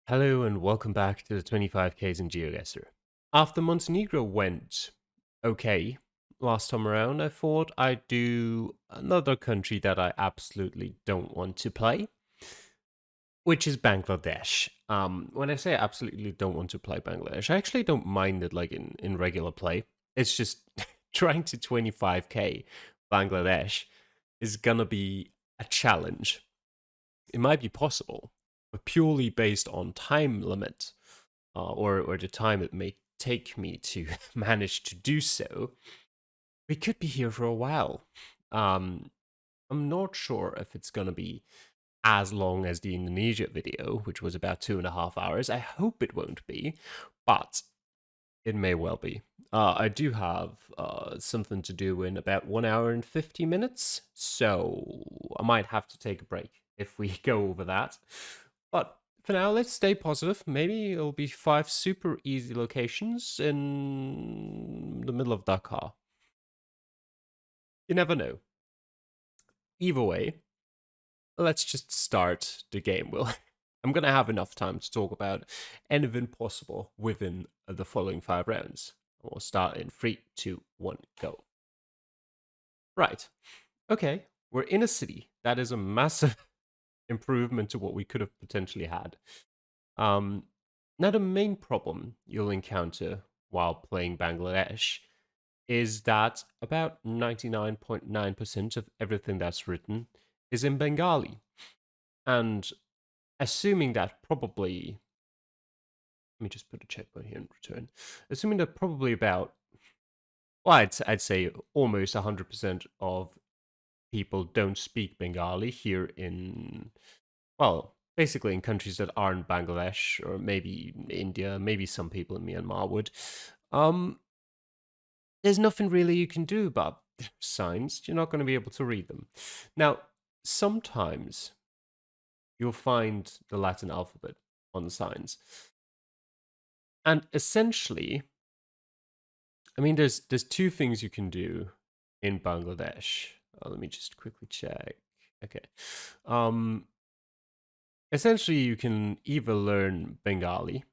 Hello and welcome back to the 25Ks in GeoGuessr. After Montenegro went okay last time around, I thought I'd do another country that I absolutely don't want to play, which is Bangladesh. When I say I absolutely don't want to play Bangladesh, I actually don't mind it like in regular play. It's just trying to 25K Bangladesh is gonna be a challenge. It might be possible, but purely based on time limit or the time it may take me to manage to do so, we could be here for a while. Um, I'm not sure if it's going to be as long as the Indonesia video, which was about 2.5 hours. I hope it won't be, but it may well be. I do have something to do in about 1 hour and 50 minutes, so I might have to take a break if we go over that. But for now, let's stay positive. Maybe it'll be 5 super easy locations in the middle of Dakar. You never know. Either way, let's just start the game. I'm gonna have enough time to talk about anything possible within the following 5 rounds. We'll start in 3, 2, 1, go. Right. Okay. We're in a city. That is a massive improvement to what we could have potentially had. Um, Now, the main problem you'll encounter while playing Bangladesh is that about 99.9% of everything that's written is in Bengali. And assuming that probably, let me just put a checkpoint here and return. Assuming that probably about, well, I'd say almost 100% of people don't speak Bengali here in, well, basically in countries that aren't Bangladesh or maybe India, maybe some people in Myanmar would. Um, there's nothing really you can do about signs. You're not going to be able to read them. Now, sometimes you'll find the Latin alphabet on the signs. And essentially, I mean, there's two things you can do in Bangladesh. Let me just quickly check. Okay. Um, Essentially, you can either learn Bengali,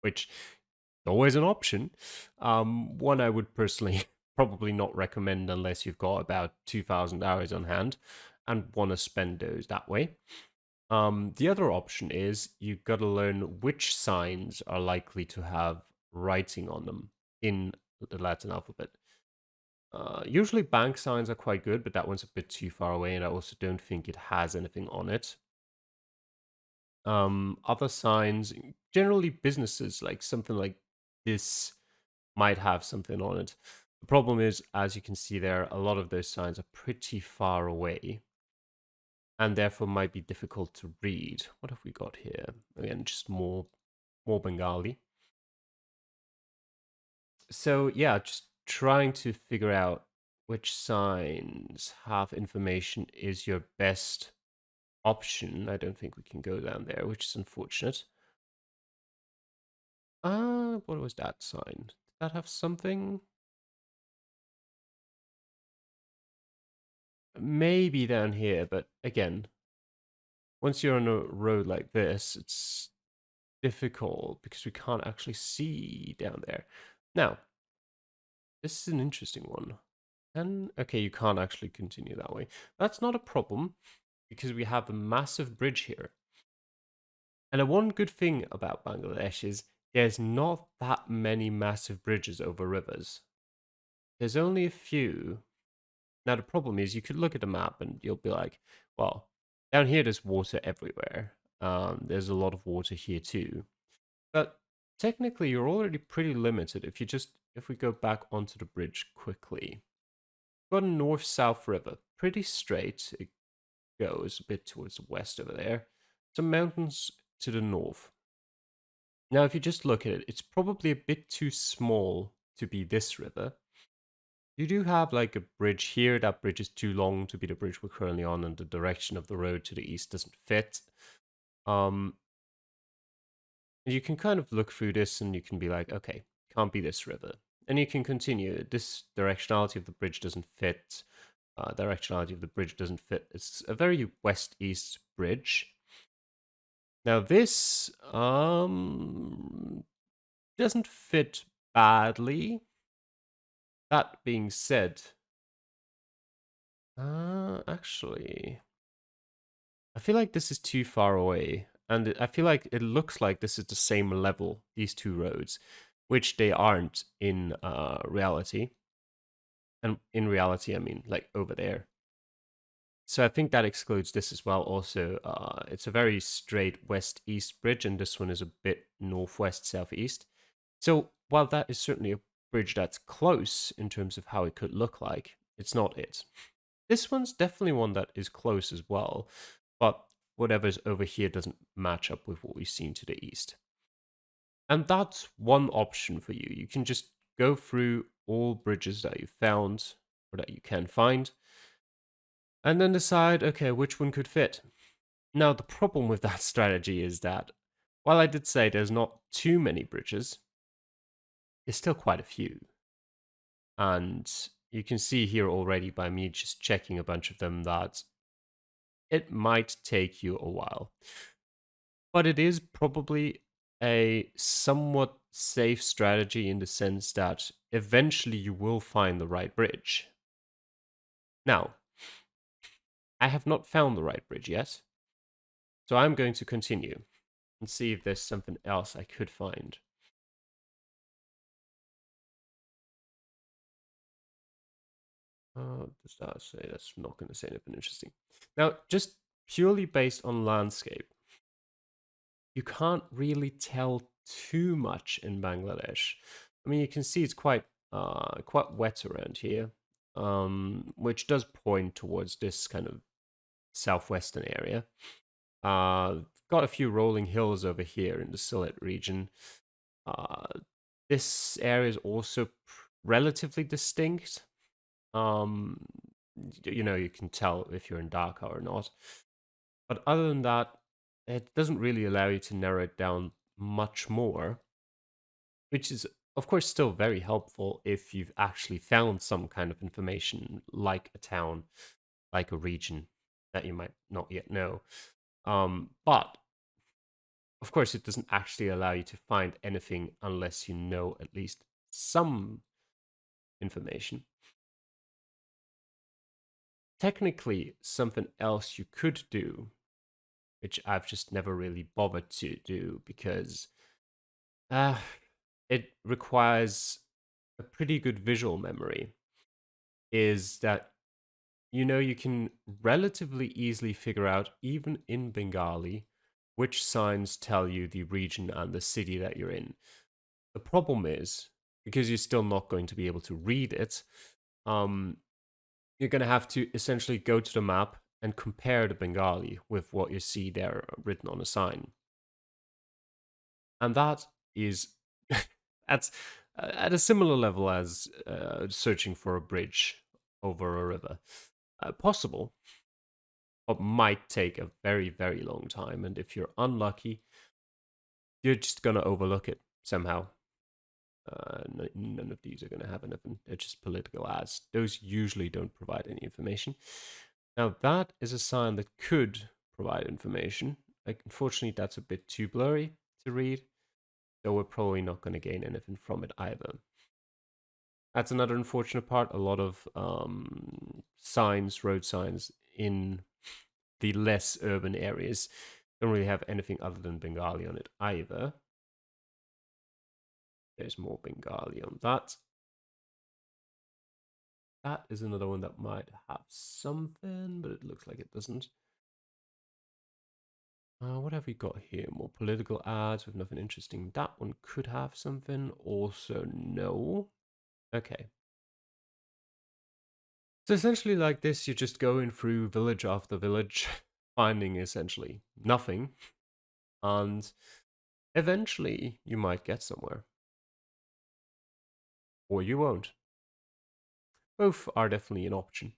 which is always an option. One I would personally probably not recommend unless you've got about 2,000 hours on hand and want to spend those that way. The other option is you've got to learn which signs are likely to have writing on them in the Latin alphabet. Usually bank signs are quite good, but that one's a bit too far away, and I also don't think it has anything on it. Other signs, generally businesses, like something like this might have something on it. The problem is, as you can see there, a lot of those signs are pretty far away and therefore might be difficult to read. What have we got here? Again, just more Bengali. So yeah, just trying to figure out which signs have information is your best option. I don't think we can go down there, which is unfortunate. What was that sign? Did that have something? Maybe down here, but again, once you're on a road like this, it's difficult because we can't actually see down there. Now, this is an interesting one. And okay, you can't actually continue that way. That's not a problem because we have a massive bridge here. And the one good thing about Bangladesh is there's not that many massive bridges over rivers. There's only a few. Now, the problem is you could look at the map and you'll be like, well, down here there's water everywhere. There's a lot of water here too. But technically, you're already pretty limited if we go back onto the bridge quickly. We've got a north-south river, pretty straight. It goes a bit towards the west over there. Some mountains to the north. Now, if you just look at it, it's probably a bit too small to be this river. You do have like a bridge here. That bridge is too long to be the bridge we're currently on, and the direction of the road to the east doesn't fit. Um, you can kind of look through this and you can be like, okay, can't be this river. And you can continue. This directionality of the bridge doesn't fit. Directionality of the bridge doesn't fit. It's a very west-east bridge. Now this doesn't fit badly. That being said, actually, I feel like this is too far away, and I feel like it looks like this is the same level, these two roads, which they aren't in reality. And in reality, I mean like over there. So I think that excludes this as well. Also, it's a very straight west-east bridge, and this one is a bit northwest-southeast. So while that is certainly a bridge that's close in terms of how it could look like, it's not it. This one's definitely one that is close as well, but whatever's over here doesn't match up with what we've seen to the east. And that's one option for you. You can just go through all bridges that you found or that you can find, and then decide, okay, which one could fit. Now, the problem with that strategy is that while I did say there's not too many bridges, there's still quite a few. And you can see here already by me just checking a bunch of them that it might take you a while. But it is probably a somewhat safe strategy in the sense that eventually you will find the right bridge. Now, I have not found the right bridge yet, so I'm going to continue and see if there's something else I could find. Does that say? That's not going to say anything interesting. Now, just purely based on landscape, you can't really tell too much in Bangladesh. I mean, you can see it's quite wet around here, which does point towards this kind of southwestern area. Got a few rolling hills over here in the Sylhet region. Uh, this area is also relatively distinct. Um, you can tell if you're in Dhaka or not. But other than that, it doesn't really allow you to narrow it down much more, which is, of course, still very helpful if you've actually found some kind of information, like a town, like a region that you might not yet know. But of course, it doesn't actually allow you to find anything unless you know at least some information. Technically, something else you could do, which I've just never really bothered to do because uh, it requires a pretty good visual memory, is that you can relatively easily figure out, even in Bengali, which signs tell you the region and the city that you're in. The problem is, because you're still not going to be able to read it, um, you're going to have to essentially go to the map and compare the Bengali with what you see there written on a sign. And that is at, at a similar level as searching for a bridge over a river. Possible, but might take a very, very long time. And if you're unlucky, you're just going to overlook it somehow. None of these are going to have anything. They're just political ads. Those usually don't provide any information. Now, that is a sign that could provide information. Like, unfortunately, that's a bit too blurry to read, so we're probably not going to gain anything from it either. That's another unfortunate part. A lot of signs, road signs in the less urban areas don't really have anything other than Bengali on it either. There's more Bengali on that. That is another one that might have something, but it looks like it doesn't. What have we got here? More political ads with nothing interesting. That one could have something. Also, no. Okay. So essentially like this, you're just going through village after village, finding essentially nothing. And eventually you might get somewhere. Or you won't. Both are definitely an option.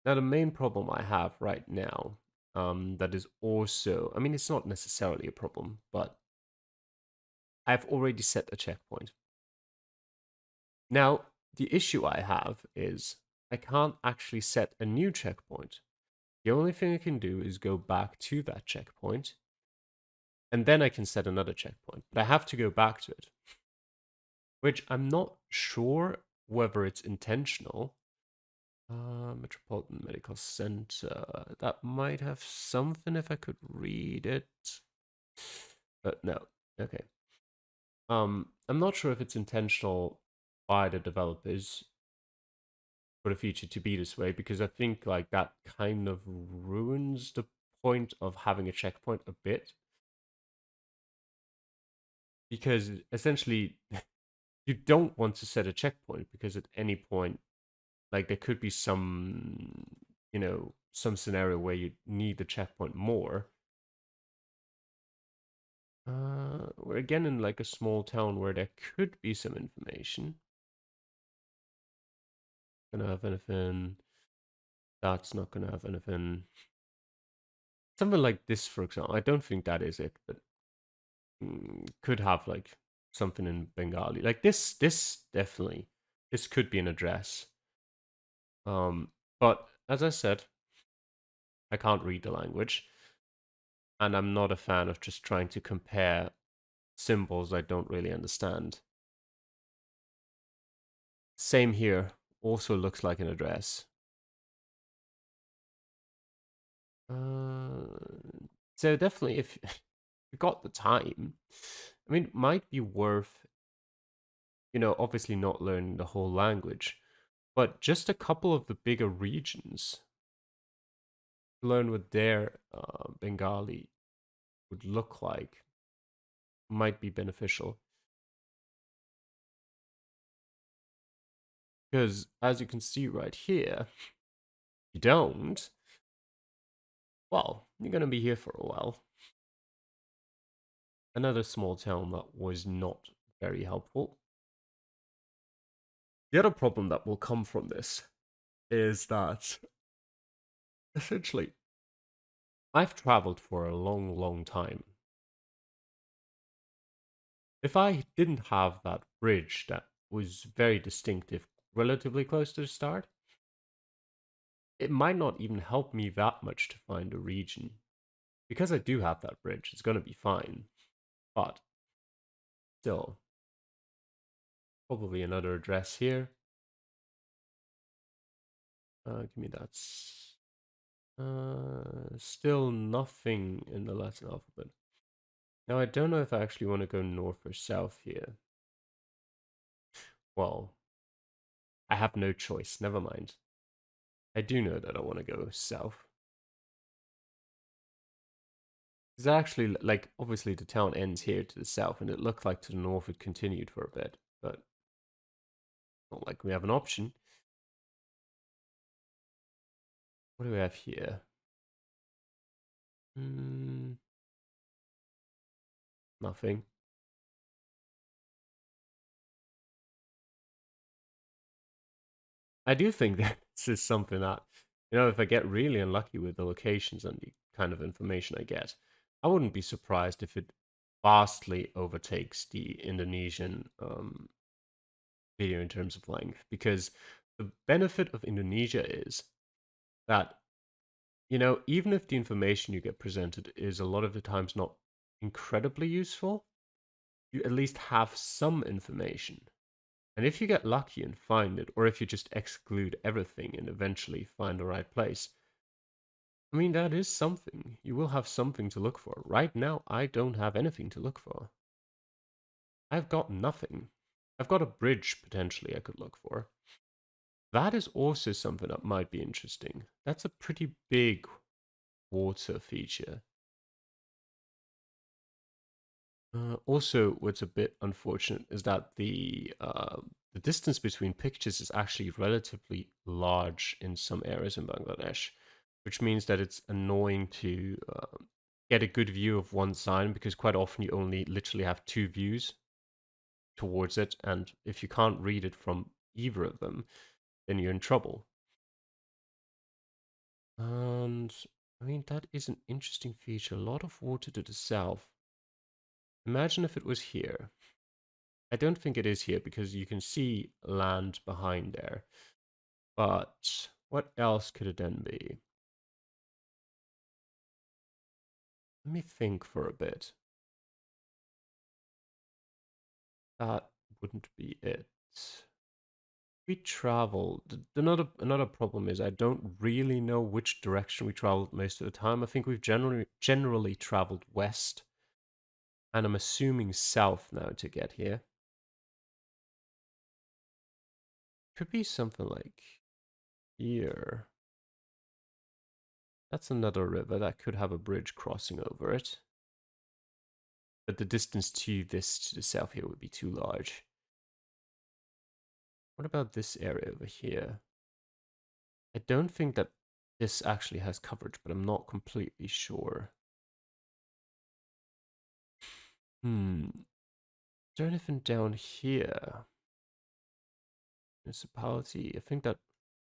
Now, the main problem I have right now, that is also, I mean, it's not necessarily a problem, but I've already set a checkpoint. Now, the issue I have is I can't actually set a new checkpoint The only thing I can do is go back to that checkpoint, and then I can set another checkpoint. But I have to go back to it, which I'm not sure whether it's intentional. Metropolitan Medical Center. That might have something if I could read it. But no. Okay. I'm not sure if it's intentional by the developers for the future to be this way, because I think like that kind of ruins the point of having a checkpoint a bit. Because essentially you don't want to set a checkpoint because at any point, like there could be some, some scenario where you need the checkpoint more. We're again in like a small town where there could be some information. Gonna have anything. That's not gonna have anything. Something like this, for example. I don't think that is it, but could have like something in Bengali. Like this definitely. This could be an address. But as I said, I can't read the language, and I'm not a fan of just trying to compare symbols I don't really understand. Same here. Also looks like an address. Uh, so definitely, if you got the time, I mean, it might be worth, obviously not learning the whole language, but just a couple of the bigger regions, learn what their Bengali would look like, might be beneficial. Because as you can see right here, if you don't, well, you're going to be here for a while. Another small town that was not very helpful. The other problem that will come from this is that essentially I've traveled for a long, long time. If I didn't have that bridge that was very distinctive, relatively close to the start, it might not even help me that much to find a region. Because I do have that bridge, it's going to be fine. But still, probably another address here. Give me that. Still nothing in the Latin alphabet. Now, I don't know if I actually want to go north or south here. Well, I have no choice. Never mind. I do know that I want to go south. Because actually, like, obviously the town ends here to the south, and it looked like to the north it continued for a bit, but not like we have an option. What do we have here? Nothing. I do think that this is something that, if I get really unlucky with the locations and the kind of information I get, I wouldn't be surprised if it vastly overtakes the Indonesian video in terms of length. Because the benefit of Indonesia is that, even if the information you get presented is a lot of the times not incredibly useful, you at least have some information. And if you get lucky and find it, or if you just exclude everything and eventually find the right place, I mean, that is something. You will have something to look for. Right now, I don't have anything to look for. I've got nothing. I've got a bridge potentially I could look for. That is also something that might be interesting. That's a pretty big water feature. Also, what's a bit unfortunate is that the distance between pictures is actually relatively large in some areas in Bangladesh, which means that it's annoying to get a good view of one sign because quite often you only literally have two views towards it, and if you can't read it from either of them, then you're in trouble. And I mean, that is an interesting feature. A lot of water to the south. Imagine if it was here. I don't think it is here because you can see land behind there. But what else could it then be? Let me think for a bit. That wouldn't be it. We traveled. Another problem is I don't really know which direction we traveled most of the time. I think we've generally traveled west, and I'm assuming south now to get here. Could be something like here. That's another river that could have a bridge crossing over it. But the distance to this to the south here would be too large. What about this area over here? I don't think that this actually has coverage, but I'm not completely sure. Is there anything down here? Municipality? I think that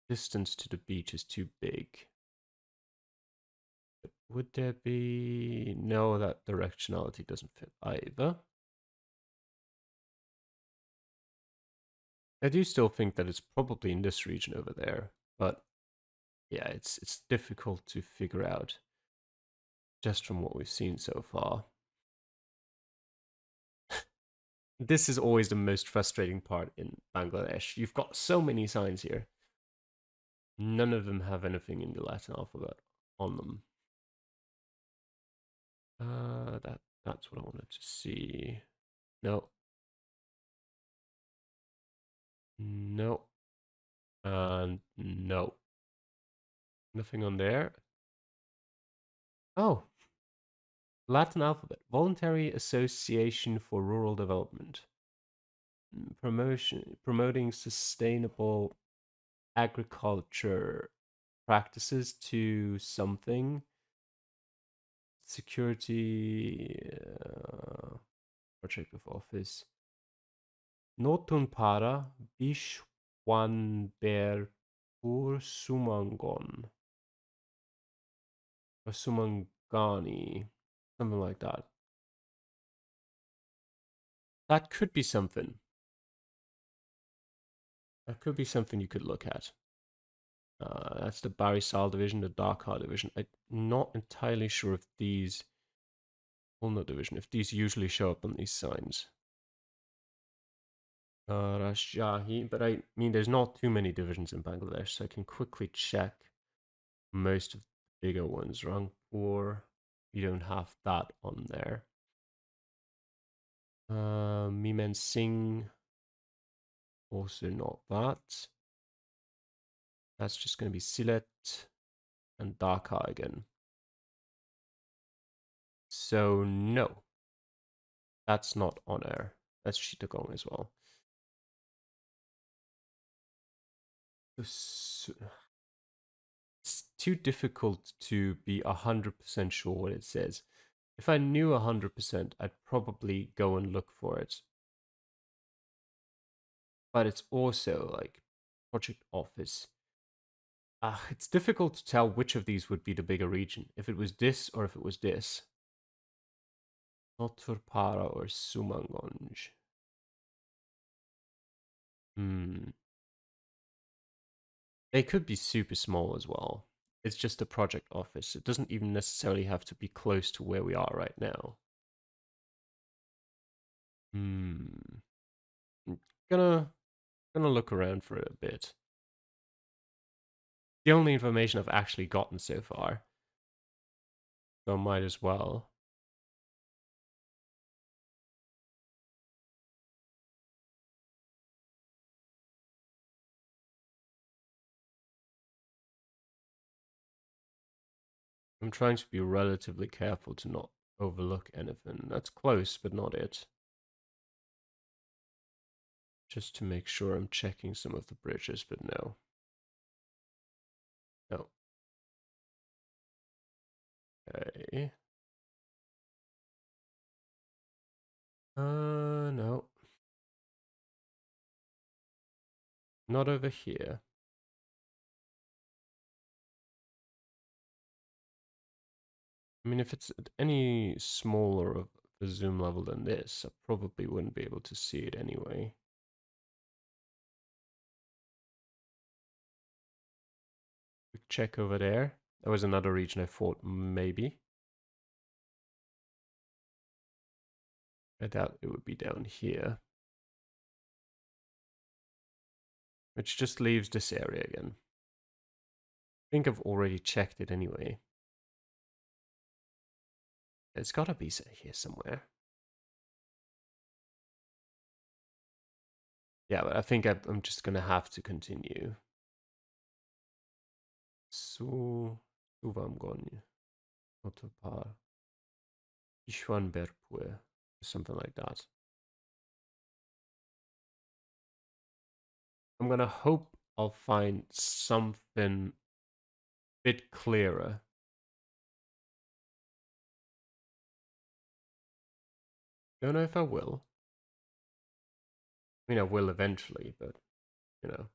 distance to the beach is too big. But would there be... No, that directionality doesn't fit either. I do still think that it's probably in this region over there, but yeah, it's difficult to figure out just from what we've seen so far. This is always the most frustrating part in Bangladesh. You've got so many signs here. None of them have anything in the Latin alphabet on them. That's what I wanted to see. No. No. And no. Nothing on there. Oh, Latin alphabet. Voluntary Association for Rural Development. Promoting sustainable agriculture practices to something. Security project of office. Notun para Bishwanber Pur Sumangon or Sumangani, something like that. That could be something. That could be something you could look at. That's the Barisal division, the Dhaka division. I'm not entirely sure if these Ulna division, if these usually show up on these signs. Rajshahi, but I mean, there's not too many divisions in Bangladesh, so I can quickly check most of the bigger ones. Rangpur, you don't have that on there. Mimen Singh, also not that. That's just going to be Sylhet and Dhaka again. So no, that's not on air. That's Chittagong as well. It's too difficult to be 100% sure what it says. If I knew 100%, I'd probably go and look for it. But it's also like project office. It's difficult to tell which of these would be the bigger region. If it was this or if it was this. Not Turpara or Sumangonj. They could be super small as well. It's just a project office. It doesn't even necessarily have to be close to where we are right now. I'm gonna look around for it a bit. The only information I've actually gotten so far, so I might as well. I'm trying to be relatively careful to not overlook anything. That's close, but not it. Just to make sure I'm checking some of the bridges, but no. No. Okay. No. Not over here. I mean, if it's at any smaller of a zoom level than this, I probably wouldn't be able to see it anyway. Quick check over there. That was another region I thought maybe. I doubt it would be down here. Which just leaves this area again. I think I've already checked it anyway. It's gotta be here somewhere. Yeah, but I think I'm just gonna have to continue. Suwamgon, Otopar, Ishwanberpue, something like that. I'm gonna hope I'll find something a bit clearer. Don't know if I will. I mean, I will eventually, but you know.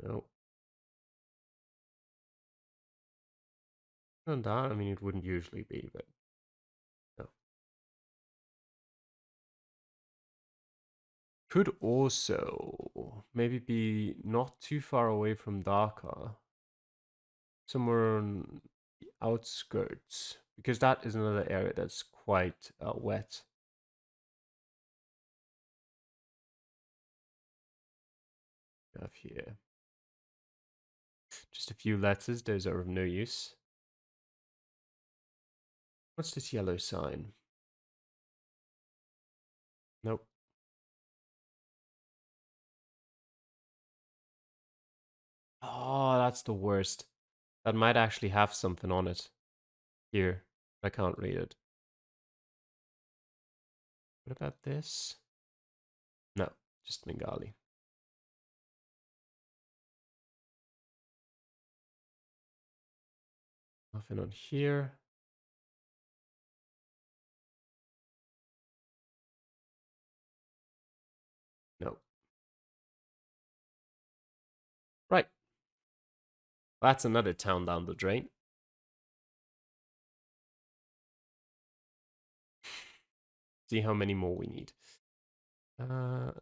No. On that, I mean, it wouldn't usually be, but no. Could also maybe be not too far away from Dhaka, somewhere on the outskirts, because that is another area that's quite wet. We have here just a few letters, those are of no use. What's this yellow sign? Nope. Oh, that's the worst. That might actually have something on it. Here, I can't read it. What about this? No, just Bengali. Nothing on here. No. Right. That's another town down the drain. See how many more we need. What are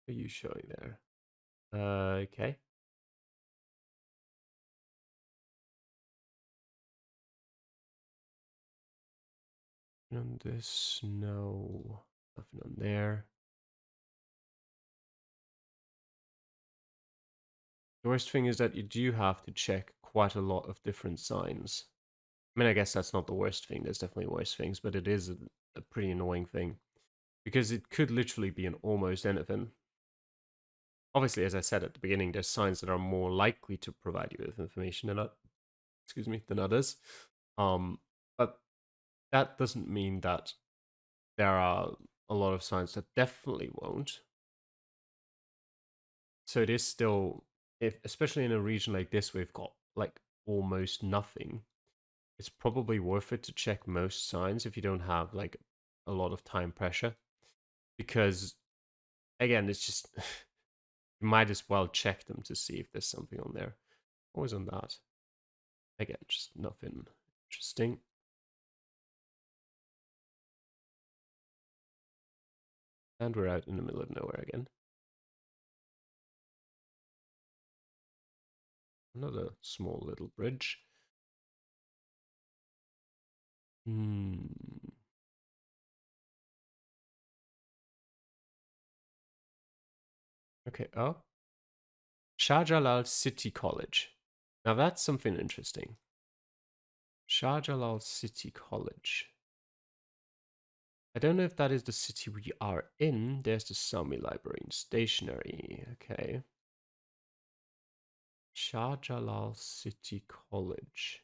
you showing there? Okay. On this, no. Nothing on there. The worst thing is that you do have to check quite a lot of different signs. I mean, I guess that's not the worst thing. There's definitely worse things, but it is a pretty annoying thing. Because it could literally be an almost anything. Obviously, as I said at the beginning, there's signs that are more likely to provide you with information than others. But that doesn't mean that there are a lot of signs that definitely won't. So it is still, if especially in a region like this, we've got like almost nothing. It's probably worth it to check most signs if you don't have like a lot of time pressure, because again, it's just you might as well check them to see if there's something on there. Always on that. Again, just nothing interesting. And we're out in the middle of nowhere again. Another small little bridge. Okay, oh. Shah Jalal City College. Now that's something interesting. Shah Jalal City College. I don't know if that is the city we are in. There's the Sami Library and Stationery. Okay. Shah Jalal City College.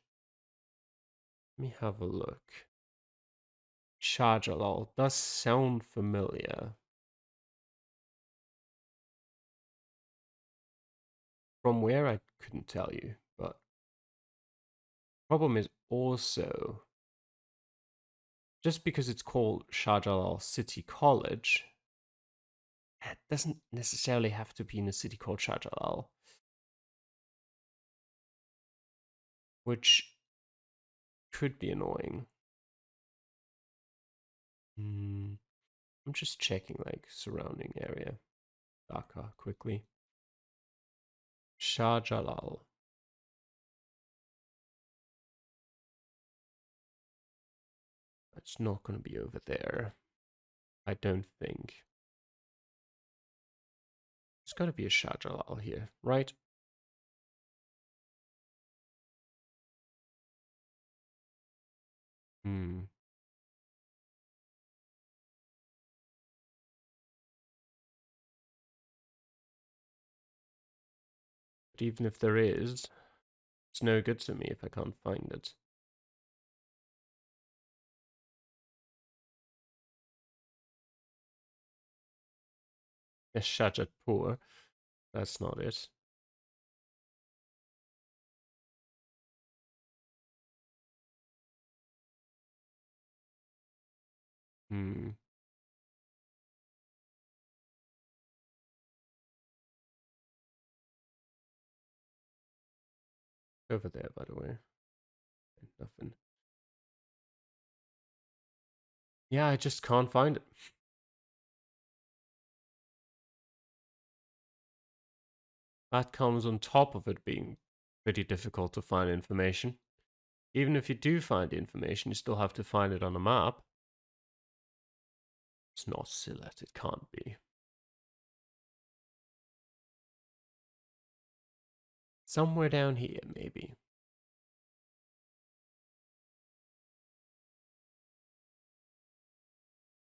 Let me have a look. Shah Jalal does sound familiar. From where, I couldn't tell you, but problem is also just because it's called Shah Jalal City College, it doesn't necessarily have to be in a city called Shah Jalal, which could be annoying. I'm just checking like surrounding area, Dhaka quickly. Shah Jalal. It's not going to be over there. I don't think. There's got to be a Shah Jalal here, right? Hmm. But even if there is, it's no good to me if I can't find it. Yes, Shajatpur. That's not it. Hmm. Over there, by the way. Nothing. Yeah, I just can't find it. That comes on top of it being pretty difficult to find information. Even if you do find the information, you still have to find it on a map. It's not Sylhet, it can't be. Somewhere down here, maybe.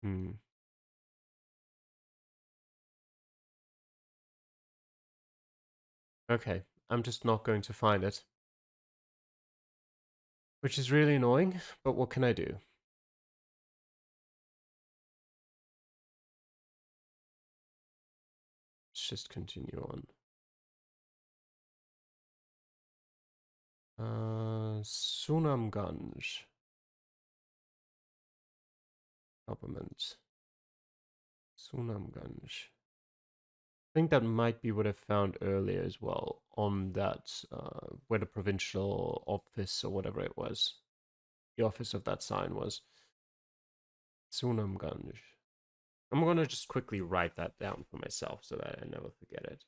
Hmm. Okay, I'm just not going to find it. Which is really annoying, but what can I do? Let's just continue on. Sunamganj. Government. Sunamganj. I think that might be what I found earlier as well on that, where the provincial office or whatever it was, the office of that sign was. Sunamganj. I'm going to just quickly write that down for myself so that I never forget it.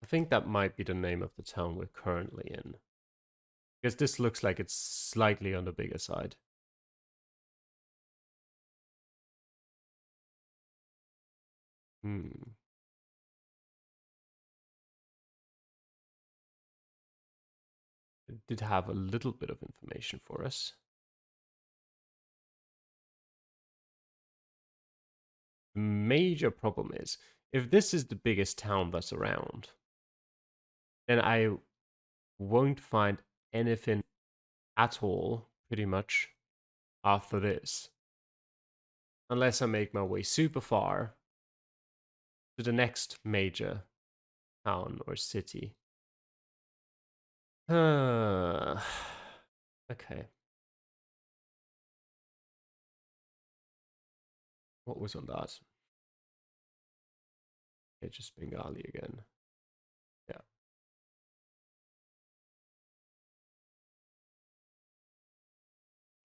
I think that might be the name of the town we're currently in. Because this looks like it's slightly on the bigger side. Hmm. It did have a little bit of information for us. The major problem is, if this is the biggest town that's around, then I won't find anything at all, pretty much, after this. Unless I make my way super far to the next major town or city. Okay. What was on that? Okay, just Bengali again. Yeah.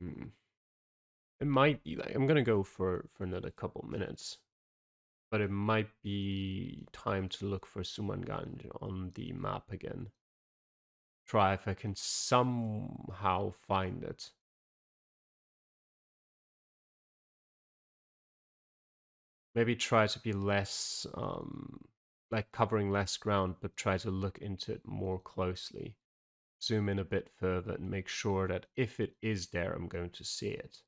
Hmm. It might be like I'm gonna go for another couple minutes, but it might be time to look for Sumanganj on the map again. Try if I can somehow find it. Maybe try to be less like covering less ground, but try to look into it more closely. Zoom in a bit further and make sure that if it is there, I'm going to see it.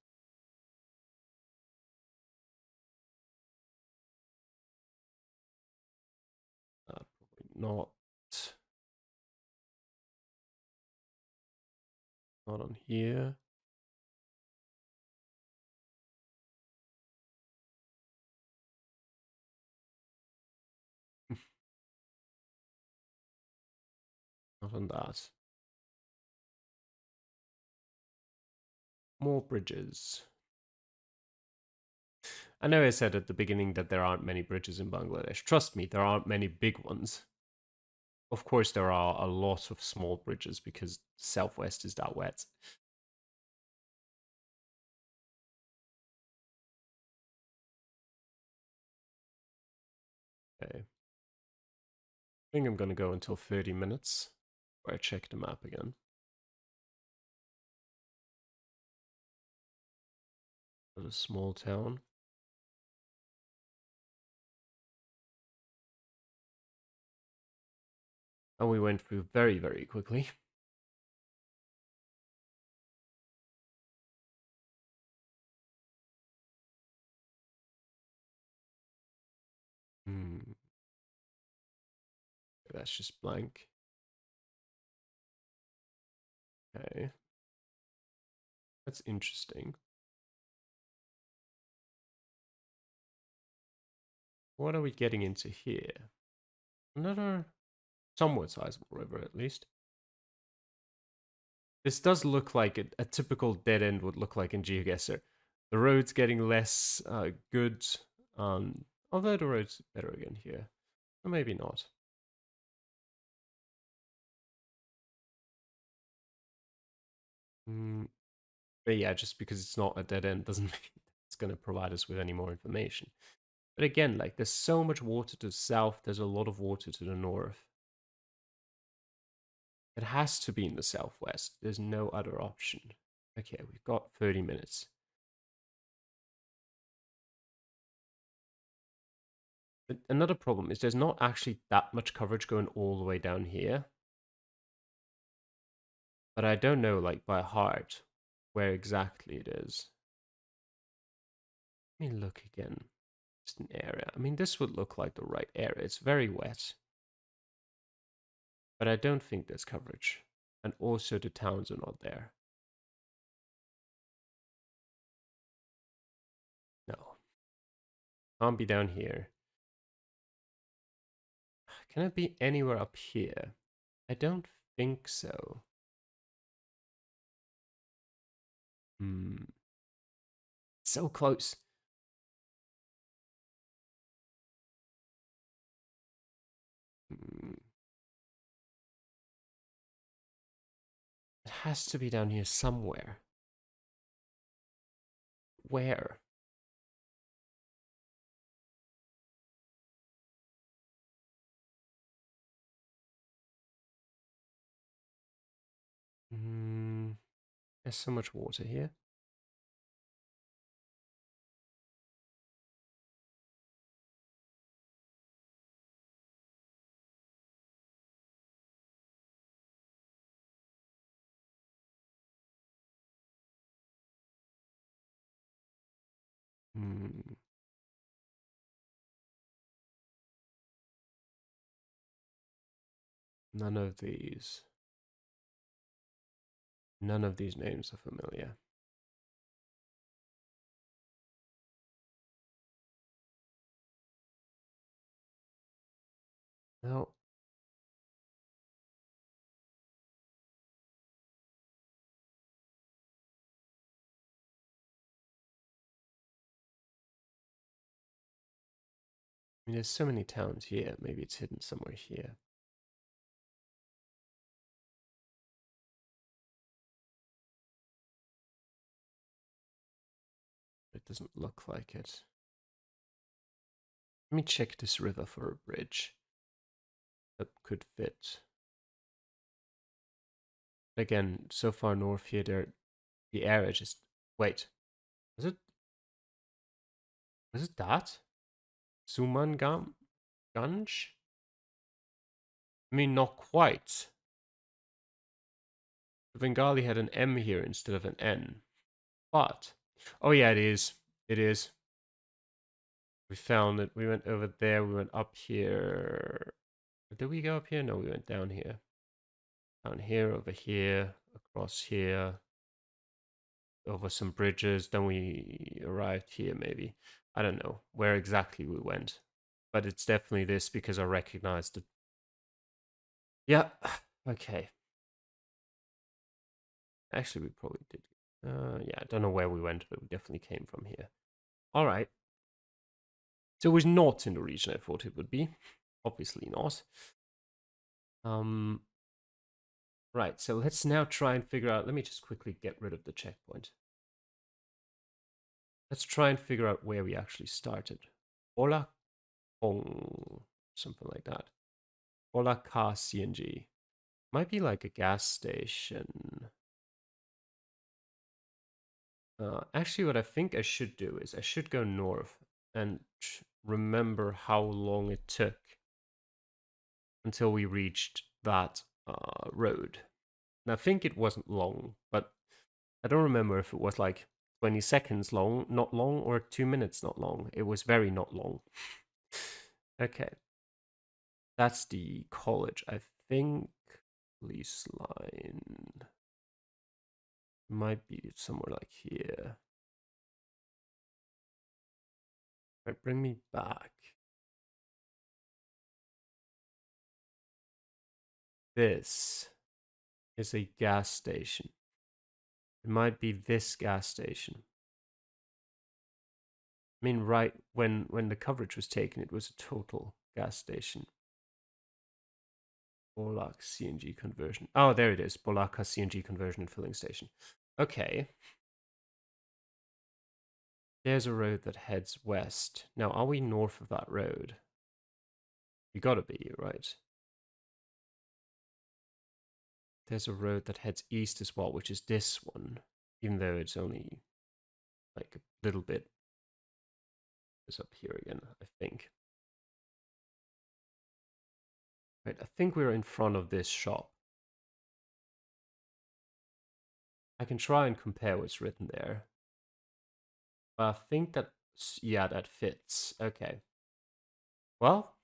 Probably not on here. Not on that. More bridges. I know I said at the beginning that there aren't many bridges in Bangladesh. Trust me, there aren't many big ones. Of course, there are a lot of small bridges because Southwest is that wet. Okay. I think I'm going to go until 30 minutes where I check the map again. A small town. And we went through very, very quickly. Hmm. That's just blank. Okay. That's interesting. What are we getting into here? Another somewhat sizable river, at least. This does look like a typical dead end would look like in GeoGuessr. The road's getting less good, although the road's better again here. Or maybe not. Mm, but yeah, just because it's not a dead end doesn't mean it's going to provide us with any more information. But again, like there's so much water to the south, there's a lot of water to the north. It has to be in the southwest. There's no other option. Okay, we've got 30 minutes. But another problem is there's not actually that much coverage going all the way down here. But I don't know, like, by heart where exactly it is. Let me look again. Just an area. I mean, this would look like the right area. It's very wet. But I don't think there's coverage. And also the towns are not there. No. Can't be down here. Can it be anywhere up here? I don't think so. Hmm. So close. Hmm. It has to be down here somewhere. Where? Hmm. There's so much water here. Hmm. None of these. None of these names are familiar. No. I mean, there's so many towns here. Maybe it's hidden somewhere here. It doesn't look like it. Let me check this river for a bridge that could fit. Again, so far north here, the area just... Wait, was it... Was it that? Sumangam? Ganj? I mean, not quite. The Bengali had an M here instead of an N. But... Oh yeah, it is. It is. We found it. We went over there. We went up here. Did we go up here? No, we went down here. Down here, over here, across here, over some bridges. Then we arrived here, maybe. I don't know where exactly we went. But it's definitely this because I recognized it. Yeah. Okay. Actually, we probably did. Yeah, I don't know where we went, but we definitely came from here. All right. So it was not in the region I thought it would be. Obviously not. Um, right, so let's now try and figure out. Let me just quickly get rid of the checkpoint. Let's try and figure out where we actually started. Hola Kong, something like that. Bolaka CNG. Might be like a gas station. Actually, what I think I should do is I should go north and remember how long it took until we reached that road. And I think it wasn't long, but I don't remember if it was like 20 seconds long, not long, or 2 minutes not long. It was very not long. Okay. That's the college, I think. Police line. Might be somewhere like here. Right, bring me back. This is a gas station. It might be this gas station. I mean, right when the coverage was taken, it was a total gas station. Bolak CNG conversion. Oh, there it is. Bolaka CNG conversion and filling station. Okay. There's a road that heads west. Now, are we north of that road? You gotta be, right? There's a road that heads east as well, which is this one. Even though it's only like a little bit. It's up here again, I think. Right, I think we're in front of this shop. I can try and compare what's written there. But I think that, yeah, that fits. Okay. Well,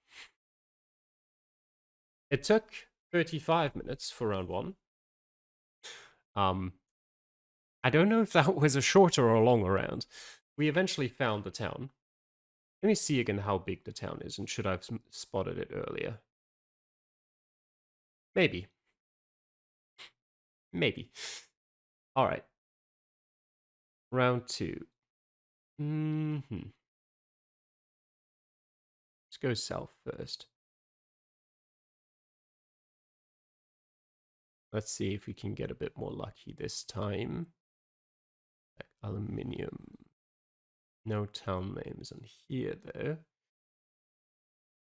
it took 35 minutes for round one. I don't know if that was a shorter or a longer round. We eventually found the town. Let me see again how big the town is, and should I have spotted it earlier? Maybe. Maybe. All right. Round two. Let's go south first. Let's see if we can get a bit more lucky this time. Like aluminium. No town names on here, though.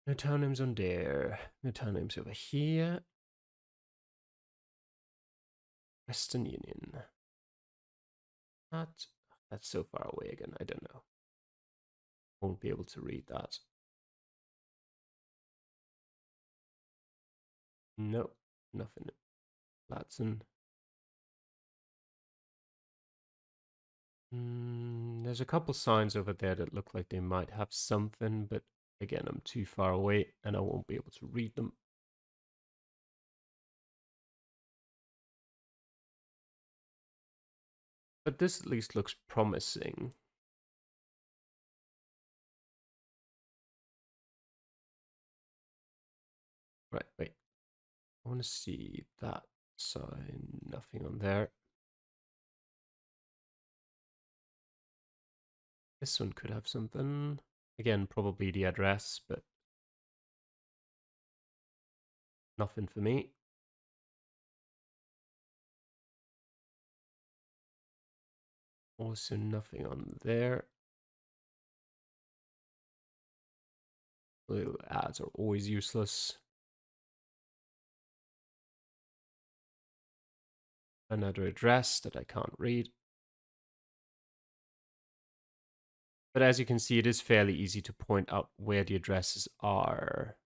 No town names on there. No town names over here. Western Union. That's so far away again. I don't know. Won't be able to read that. No, nothing. Latson. There's a couple signs over there that look like they might have something, but again, I'm too far away and I won't be able to read them. But this at least looks promising. Right, wait. I want to see that sign. Nothing on there. This one could have something. Again, probably the address, but nothing for me. Also nothing on there. Little ads are always useless. Another address that I can't read. But as you can see, it is fairly easy to point out where the addresses are.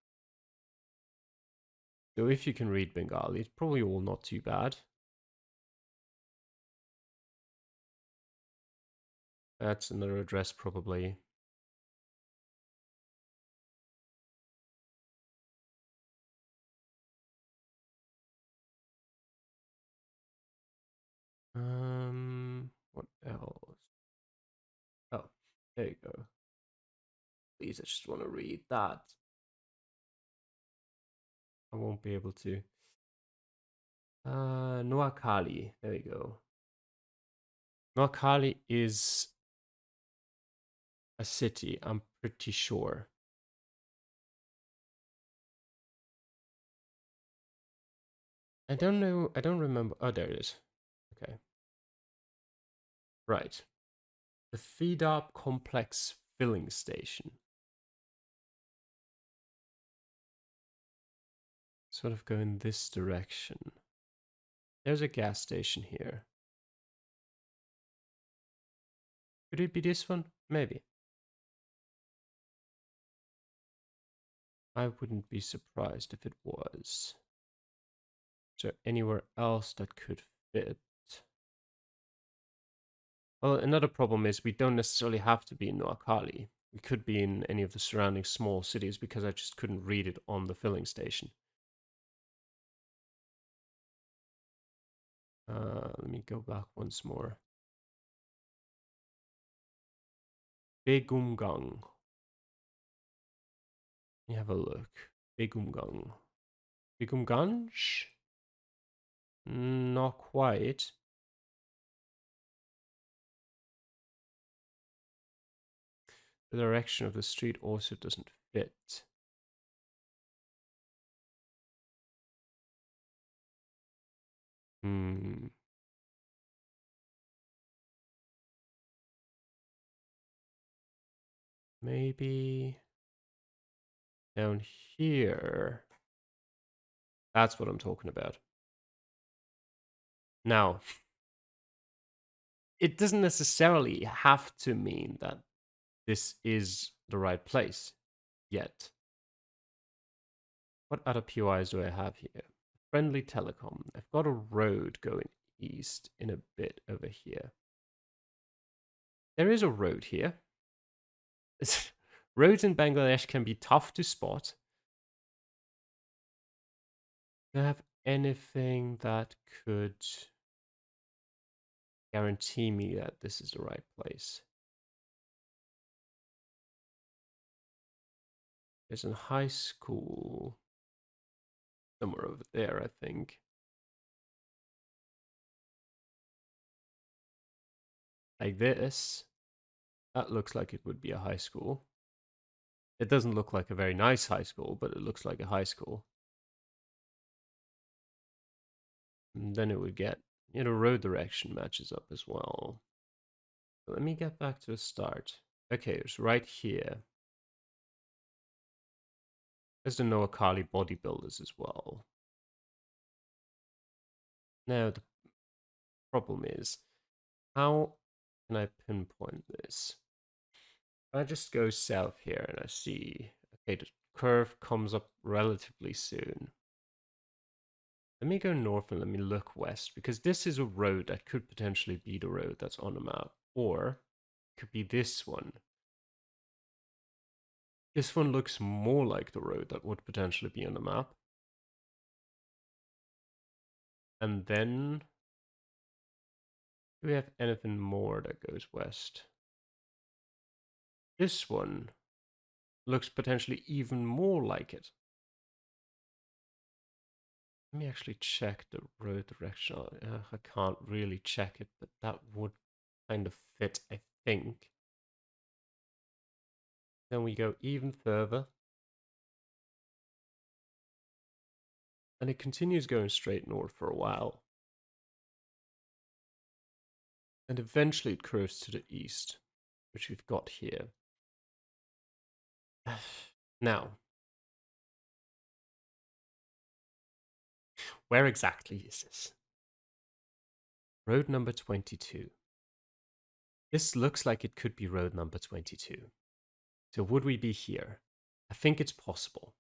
So if you can read Bengali, it's probably all not too bad. That's another address probably. What else? Oh, there you go. Please, I just want to read that. I won't be able to. Noakhali. There we go. Noakhali is a city, I'm pretty sure. I don't know. I don't remember. Oh, there it is. Okay. Right. The feed up complex filling station. sort of go in this direction. There's a gas station here. Could it be this one? Maybe. I wouldn't be surprised if it was. Is there anywhere else that could fit? Well, another problem is we don't necessarily have to be in Noakali. We could be in any of the surrounding small cities because I just couldn't read it on the filling station. Let me go back once more. Begumgang. Let me have a look. Begumgang. Begumganj? Not quite. The direction of the street also doesn't fit. Maybe down here. That's what I'm talking about. Now, it doesn't necessarily have to mean that this is the right place yet. What other POIs do I have here? Friendly telecom. I've got a road going east in a bit over here. There is a road here. Roads in Bangladesh can be tough to spot. Do I have anything that could guarantee me that this is the right place? There's a high school somewhere over there, I think. Like this. That looks like it would be a high school. It doesn't look like a very nice high school, but it looks like a high school. And then it would get, road direction matches up as well. So let me get back to the start. Okay, it's right here. There's the Noakali bodybuilders as well. Now, the problem is, how can I pinpoint this? I just go south here and I see, okay, the curve comes up relatively soon. Let me go north and let me look west, because this is a road that could potentially be the road that's on the map, or it could be this one. This one looks more like the road that would potentially be on the map. And then, do we have anything more that goes west? This one looks potentially even more like it. Let me actually check the road direction. I can't really check it, but that would kind of fit, I think. Then we go even further. And it continues going straight north for a while. And eventually it curves to the east, which we've got here. Now, where exactly is this? Road number 22. This looks like it could be road number 22. So would we be here? I think it's possible.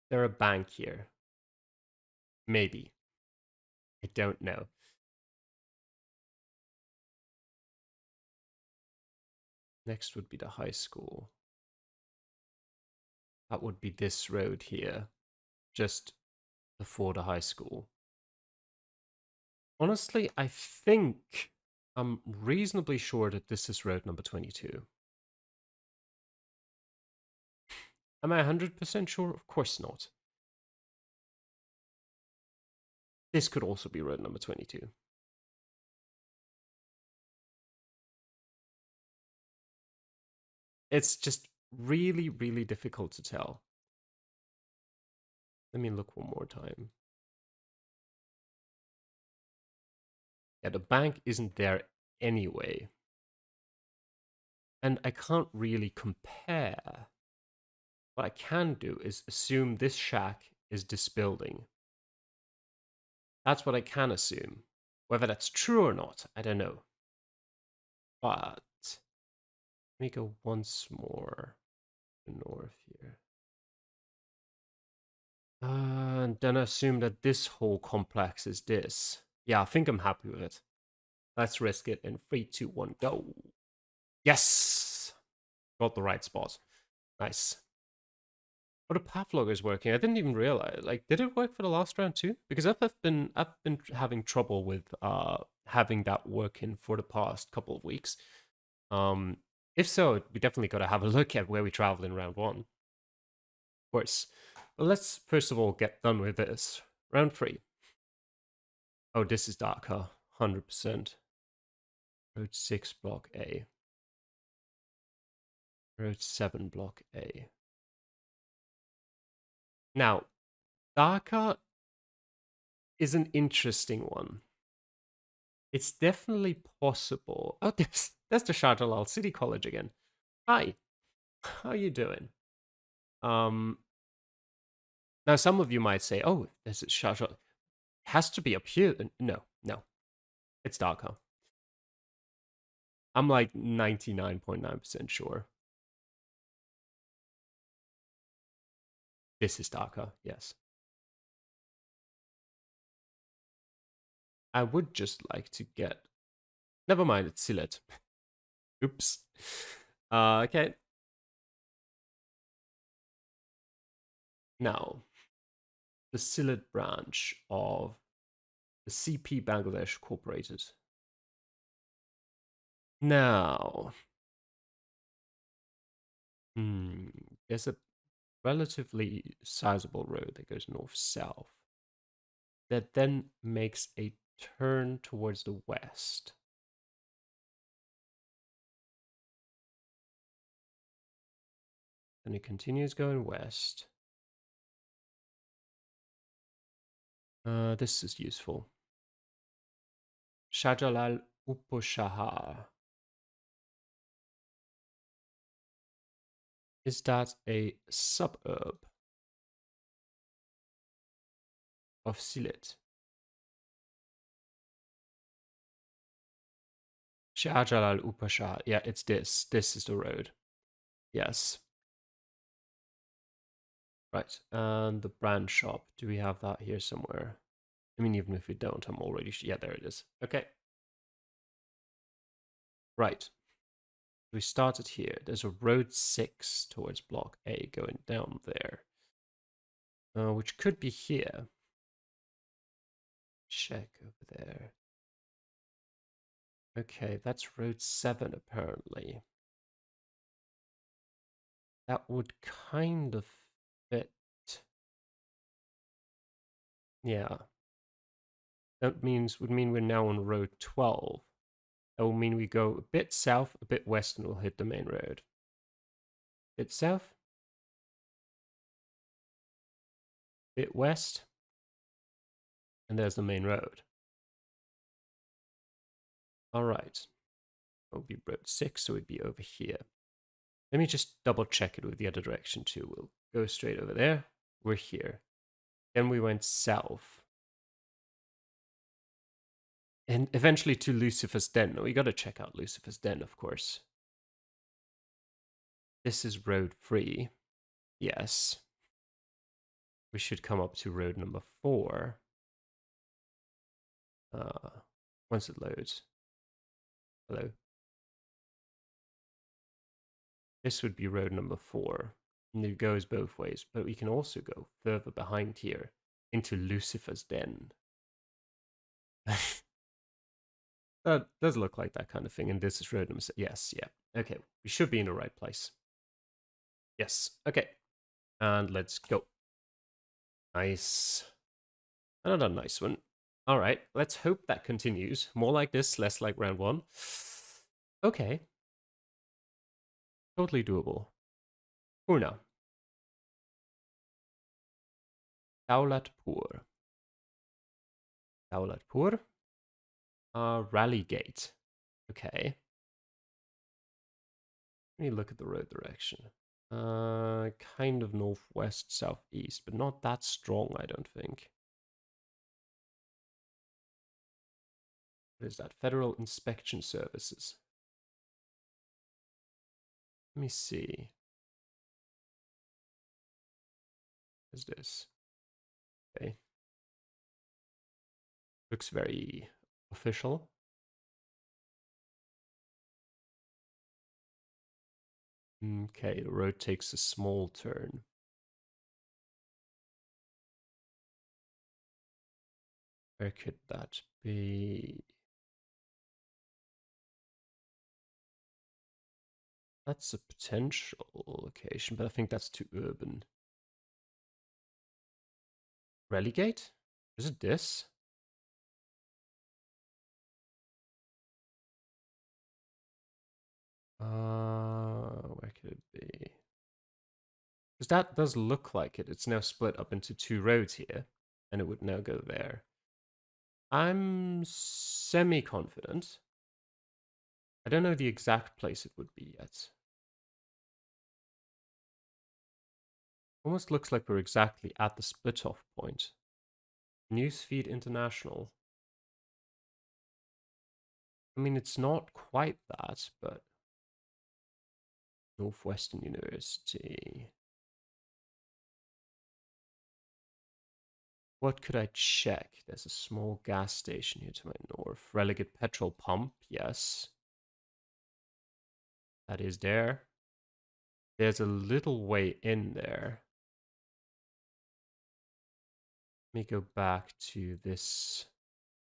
There a bank here? Maybe. I don't know. Next would be the high school. That would be this road here, just before the high school. Honestly, I think I'm reasonably sure that this is road number 22. Am I 100% sure? Of course not. This could also be road number 22. It's just really, really difficult to tell. Let me look one more time. Yeah, the bank isn't there anyway. And I can't really compare what I can do is assume this shack is this building. That's what I can assume. Whether that's true or not, I don't know. But let me go once more north here. And then assume that this whole complex is this. Yeah, I think I'm happy with it. Let's risk it in 3, 2, 1, go. Yes! Got the right spot. Nice. Oh, the path logger is working. I didn't even realize. Like, did it work for the last round too? Because I've been having trouble with having that working for the past couple of weeks. If so, we definitely got to have a look at where we traveled in round 1. Of course. Well, let's first of all get done with this. Round 3. Oh, this is darker. 100%. Road 6, block A. Road 7, block A. Now, Dhaka is an interesting one. It's definitely possible. Oh, that's the Shah Jalal City College again. Hi, how you doing? Um, Now some of you might say, "Oh, this is Shah Jalal. Has to be up here." No, no, it's Dhaka. I'm like 99.9% sure. This is Dhaka. Yes. I would just like to get. Never mind, it's Sylhet. Oops. Okay. Now, the Sylhet branch of the CP Bangladesh Incorporated. Now, there's a relatively sizable road that goes north-south that then makes a turn towards the west. And it continues going west. This is useful. Shahjalal Uposhahar. Is that a suburb of Sylhet? Shahjalal Upashahar. Yeah, it's this. This is the road. Yes. Right. And the brand shop. Do we have that here somewhere? I mean, even if we don't, I'm already... Yeah, there it is. Okay. Right. We started here. There's a road 6 towards block A going down there. Which could be here. Check over there. Okay, that's road 7 apparently. That would kind of fit. Yeah. That would mean we're now on road 12. That will mean we go a bit south, a bit west, and we'll hit the main road. Bit south. Bit west. And there's the main road. Alright. It would be road 6, so it'd be over here. Let me just double check it with the other direction too. We'll go straight over there. We're here. Then we went south. And eventually to Lucifer's Den. We gotta check out Lucifer's Den, of course. This is road 3. Yes. We should come up to road number 4. Once it loads. Hello. This would be road number 4. And it goes both ways. But we can also go further behind here into Lucifer's Den. That does look like that kind of thing. And this is road number 6. Yes, yeah. Okay, we should be in the right place. Yes, okay. And let's go. Nice. Another nice one. All right, let's hope that continues. More like this, less like round 1. Okay. Totally doable. Una. Daulatpur. Daulatpur. Rallygate. Okay. Let me look at the road direction. Kind of northwest, southeast, but not that strong, I don't think. What is that? Federal Inspection Services. Let me see. What is this? Okay. Looks very official. Okay, the road takes a small turn. Where could that be? That's a potential location, but I think that's too urban. Relegate? Is it this? Where could it be? Because that does look like it. It's now split up into two roads here, and it would now go there. I'm semi-confident. I don't know the exact place it would be yet. Almost looks like we're exactly at the split-off point. Newsfeed International. I mean, it's not quite that, but Northwestern University. What could I check? There's a small gas station here to my north. Relegate petrol pump, yes. That is there. There's a little way in there. Let me go back to this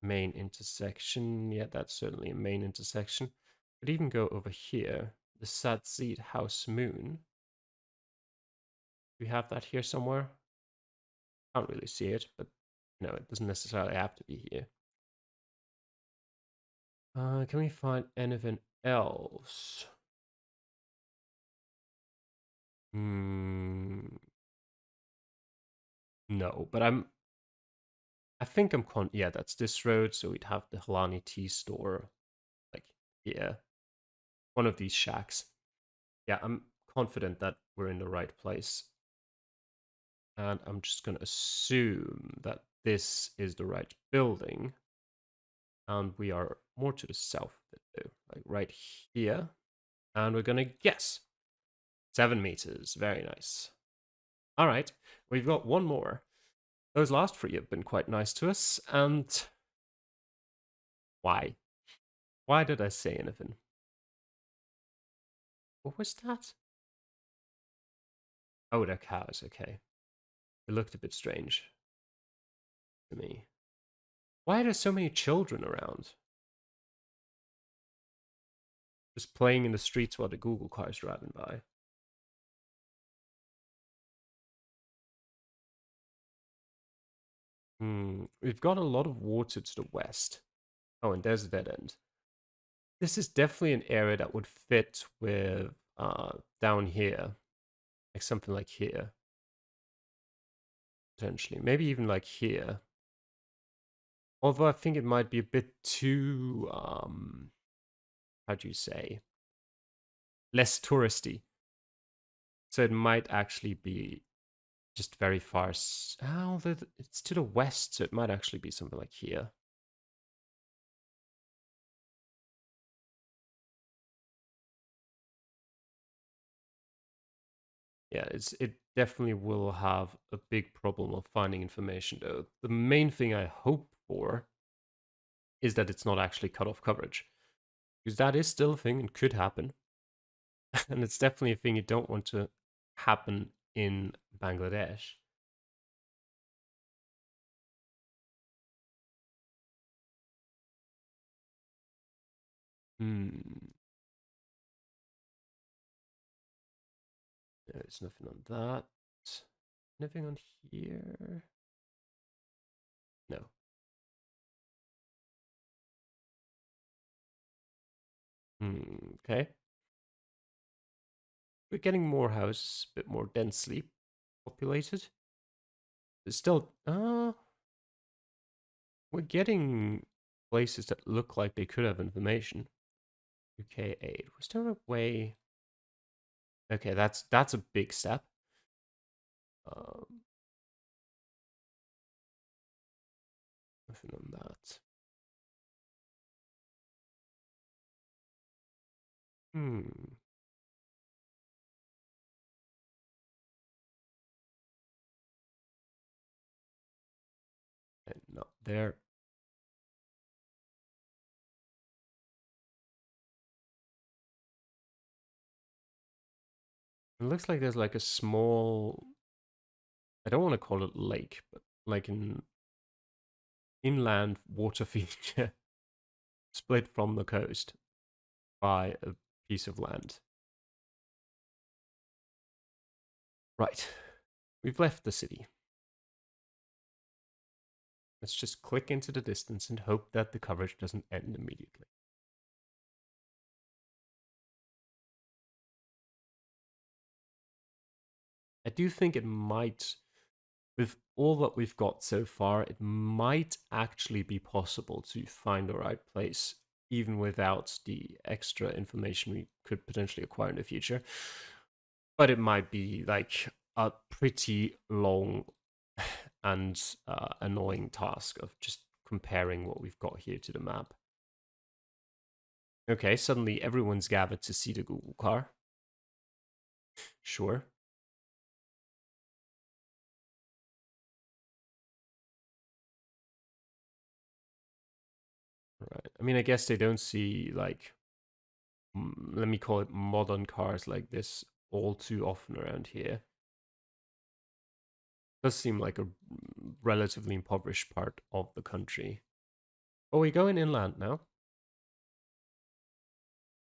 main intersection. Yeah, that's certainly a main intersection. Could even go over here. The Satseed House Moon. Do we have that here somewhere? Can't really see it, but no, it doesn't necessarily have to be here. Can we find anything else? No, but I think yeah, that's this road, so we'd have the Halani tea store, like, yeah, one of these shacks. Yeah, I'm confident that we're in the right place. And I'm just gonna assume that this is the right building. And we are more to the south of it, though, like right here. And we're gonna guess. 7 meters, very nice. All right, we've got one more. Those last three have been quite nice to us, and why? Why did I say anything? What was that? Oh, they're cows, okay. It looked a bit strange to me. Why are there so many children around? Just playing in the streets while the Google car is driving by. We've got a lot of water to the west. Oh, and there's a dead end. This is definitely an area that would fit with down here. Like something like here. Potentially. Maybe even like here. Although I think it might be a bit too, how do you say? Less touristy. So it might actually be just very far. Oh, it's to the west, so it might actually be something like here. Yeah, it definitely will have a big problem of finding information though. The main thing I hope for is that it's not actually cut off coverage. Because that is still a thing and could happen. And it's definitely a thing you don't want to happen in Bangladesh. Hmm. There's nothing on that. Nothing on here. No. Okay. We're getting more houses, a bit more densely populated. It's still, we're getting places that look like they could have information. UK 8. Was there a way? Okay, that's a big step. Um, nothing on that. Hmm. And not there. It looks like there's like a small. I don't want to call it lake, but like an inland water feature split from the coast by a piece of land. Right. We've left the city. Let's just click into the distance and hope that the coverage doesn't end immediately. I do think it might, with all that we've got so far, it might actually be possible to find the right place, even without the extra information we could potentially acquire in the future. But it might be like a pretty long and annoying task of just comparing what we've got here to the map. Okay, suddenly everyone's gathered to see the Google car. Sure. Right. I mean, I guess they don't see like let me call it modern cars like this all too often around here. Does seem like a relatively impoverished part of the country. Oh, we're going inland now.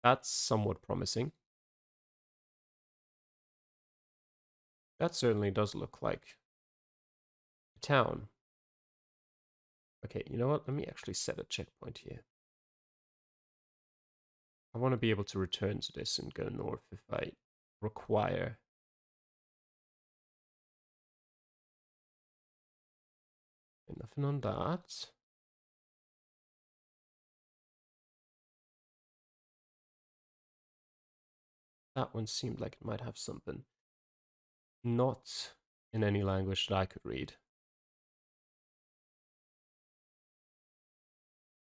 That's somewhat promising. That certainly does look like a town. Okay, you know what? Let me actually set a checkpoint here. I want to be able to return to this and go north if I require. Nothing on that. That one seemed like it might have something. Not in any language that I could read.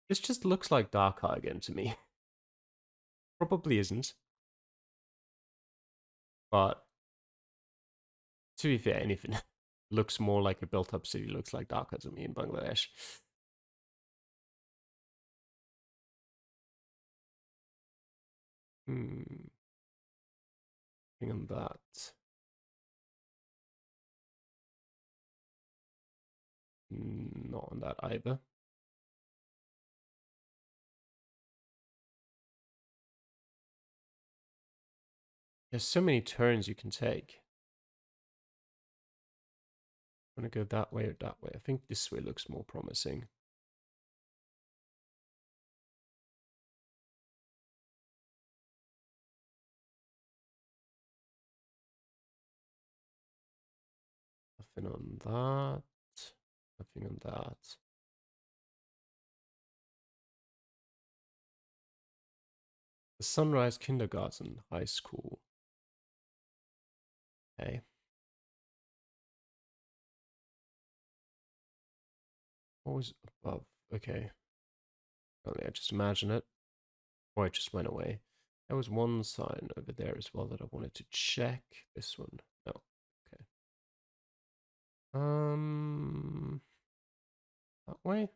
This just looks like Darkar again to me. Probably isn't, but to be fair, anything looks more like a built-up city looks like Dhaka to me in Bangladesh. Hmm, thing on that. Not on that either. There's so many turns you can take. I'm gonna go that way or that way. I think this way looks more promising. Nothing on that. Nothing on that. The Sunrise Kindergarten High School. Okay. What was above? Okay. Only I just imagine it. Or it just went away. There was one sign over there as well that I wanted to check. This one. No. Okay. That way?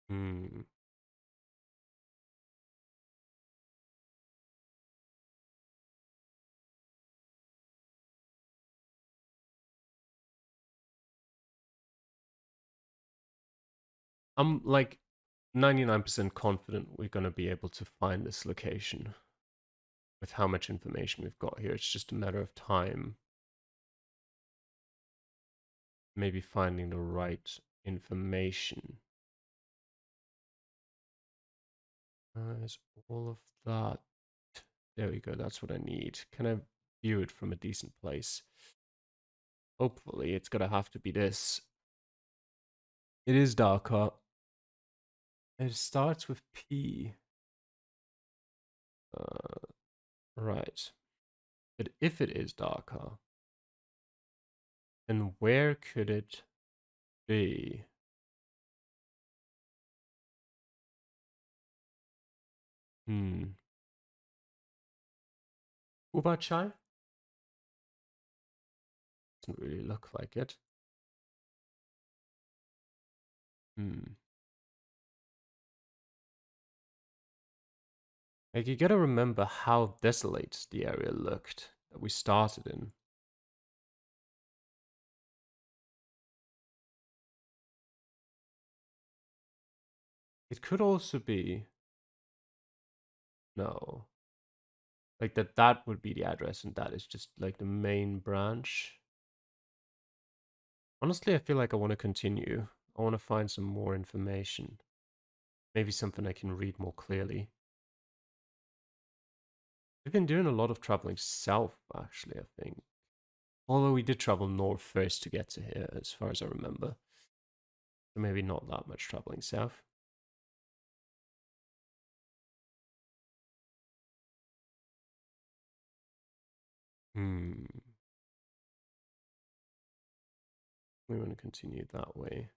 Hmm. I'm like 99% confident we're going to be able to find this location with how much information we've got here. It's just a matter of time. Maybe finding the right information. Is all of that. There we go. That's what I need. Can I view it from a decent place? Hopefully, it's gonna have to be this. It is darker. It starts with P. Right. But if it is darker, then where could it be? Hmm. Ubachai? Doesn't really look like it. Hmm. Like, you gotta remember how desolate the area looked that we started in. It could also be... No. Like, that would be the address, and that is just, like, the main branch. Honestly, I feel like I want to continue. I want to find some more information. Maybe something I can read more clearly. We've been doing a lot of traveling south, actually, I think. Although we did travel north first to get to here, as far as I remember. So maybe not that much traveling south. Hmm. We want to continue that way.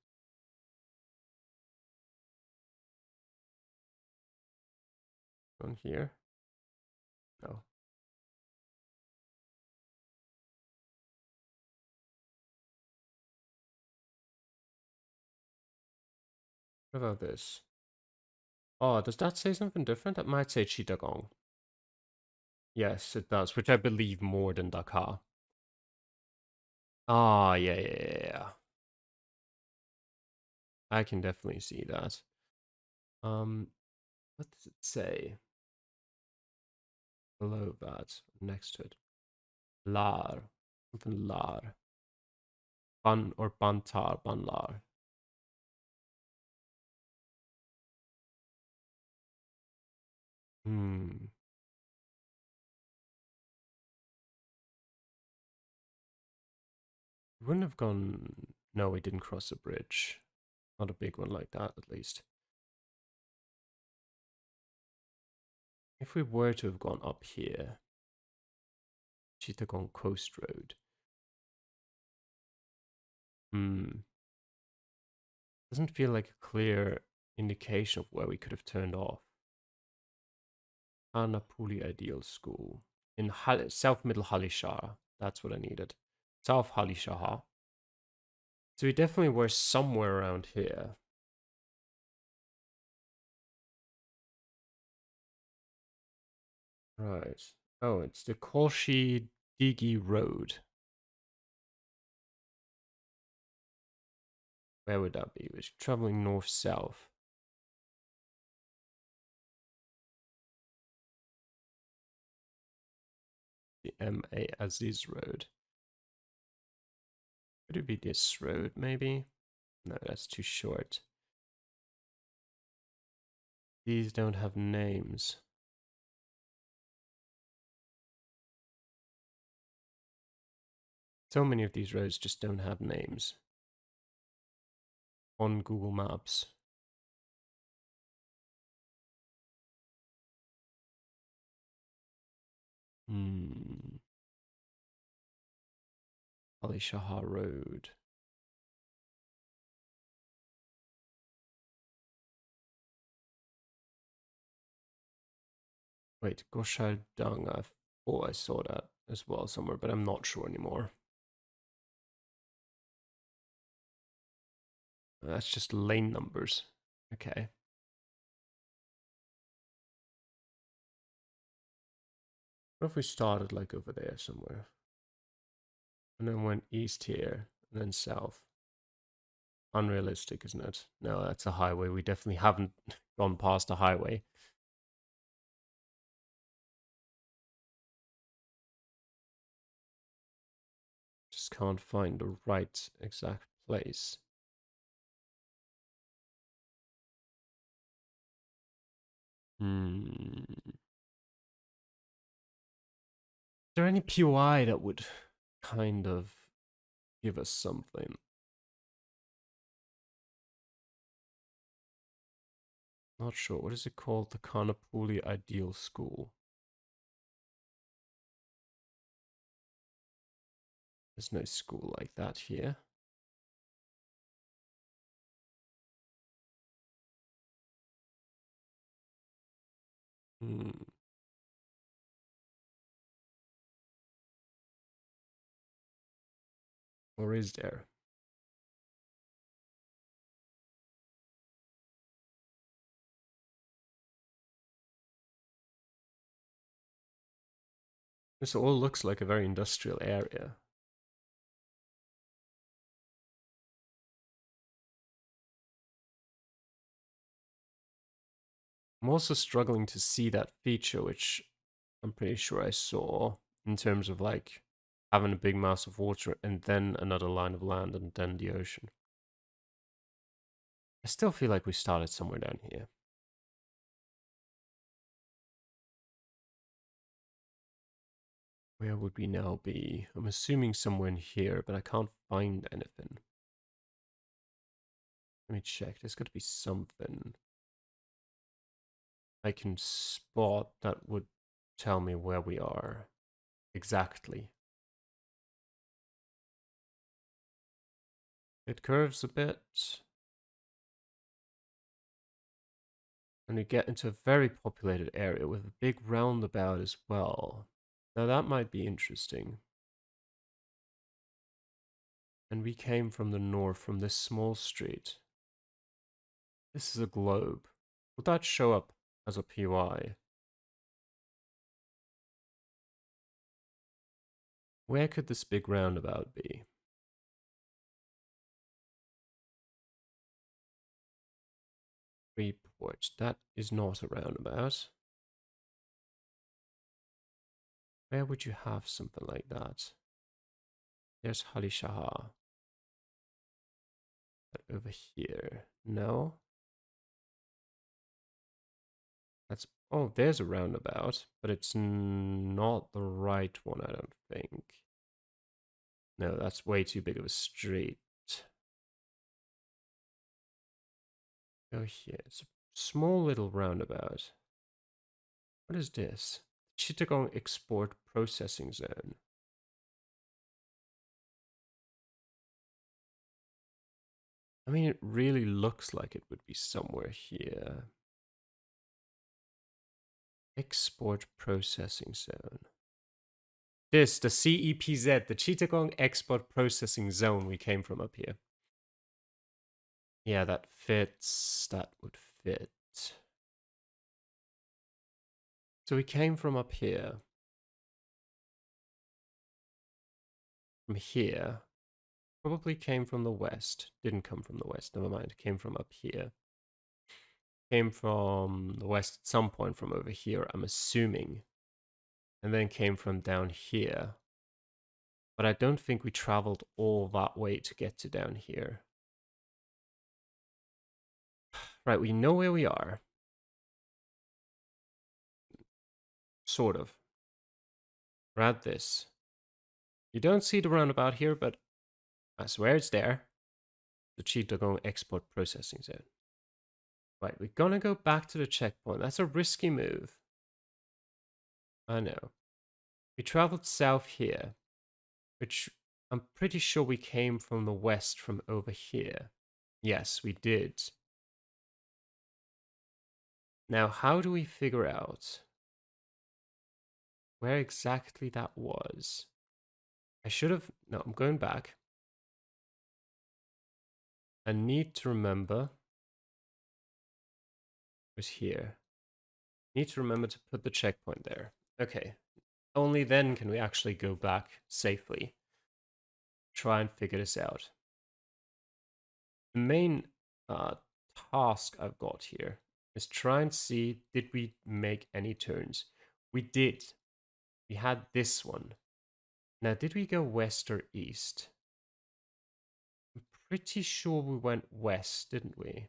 On here? No. What about this? Oh, does that say something different? That might say Chittagong. Yes, it does, which I believe more than Dakar. Ah, yeah. I can definitely see that. Um, what does it say below that, next to it? Lar, something lar. Ban or bantar, banlar. Hmm. We wouldn't have gone. No, we didn't cross a bridge. Not a big one like that, at least. If we were to have gone up here, Chittagong Coast Road. Hmm. Doesn't feel like a clear indication of where we could have turned off. Anapuli Ideal School in South Middle Halishara. That's what I needed. South Halishara. So we definitely were somewhere around here. Right. Oh, it's the Kolshi Digi Road. Where would that be? We're traveling north-south. The M.A. Aziz Road. Could it be this road, maybe? No, that's too short. These don't have names. So many of these roads just don't have names on Google Maps. Hmm. Ali Shahar Road. Wait, Goshal Danga. Oh, I saw that as well somewhere, but I'm not sure anymore. That's just lane numbers. Okay. What if we started like over there somewhere? And then went east here, and then south. Unrealistic, isn't it? No, that's a highway. We definitely haven't gone past a highway. Just can't find the right exact place. Hmm. Is there any POI that would kind of give us something? Not sure. What is it called? The Carnapuli Ideal School. There's no school like that here. Hmm. Or is there? This all looks like a very industrial area. I'm also struggling to see that feature, which I'm pretty sure I saw in terms of like having a big mass of water and then another line of land and then the ocean. I still feel like we started somewhere down here. Where would we now be? I'm assuming somewhere in here, but I can't find anything. Let me check. There's got to be something I can spot that would tell me where we are exactly. It curves a bit. And we get into a very populated area with a big roundabout as well. Now that might be interesting. And we came from the north from this small street. This is a globe. Would that show up as a PY? Where could this big roundabout be? Report. That is not a roundabout. Where would you have something like that? There's Hali Shaha. Over here. No? That's... Oh, there's a roundabout, but it's not the right one, I don't think. No, that's way too big of a street. Go here. It's a small little roundabout. What is this? Chittagong Export Processing Zone. I mean, it really looks like it would be somewhere here. Export Processing Zone. This, the CEPZ, the Chittagong Export Processing Zone we came from up here. Yeah, that fits. That would fit. So we came from up here. From here. Probably came from the west. Didn't come from the west. Never mind. Came from up here. Came from the west at some point from over here, I'm assuming. And then came from down here. But I don't think we traveled all that way to get to down here. Right, we know where we are. Sort of. We're at this. You don't see the roundabout here, but I swear it's there. The Chittagong Export Processing Zone. Right, we're gonna go back to the checkpoint. That's a risky move. I know. We traveled south here, which I'm pretty sure we came from the west from over here. Yes, we did. Now, how do we figure out where exactly that was? I should have... No, I'm going back. I need to remember... It was here. Need to remember to put the checkpoint there. Okay. Only then can we actually go back safely. Try and figure this out. The main task I've got here is try and see, did we make any turns? We did. We had this one. Now, did we go west or east? I'm pretty sure we went west, didn't we?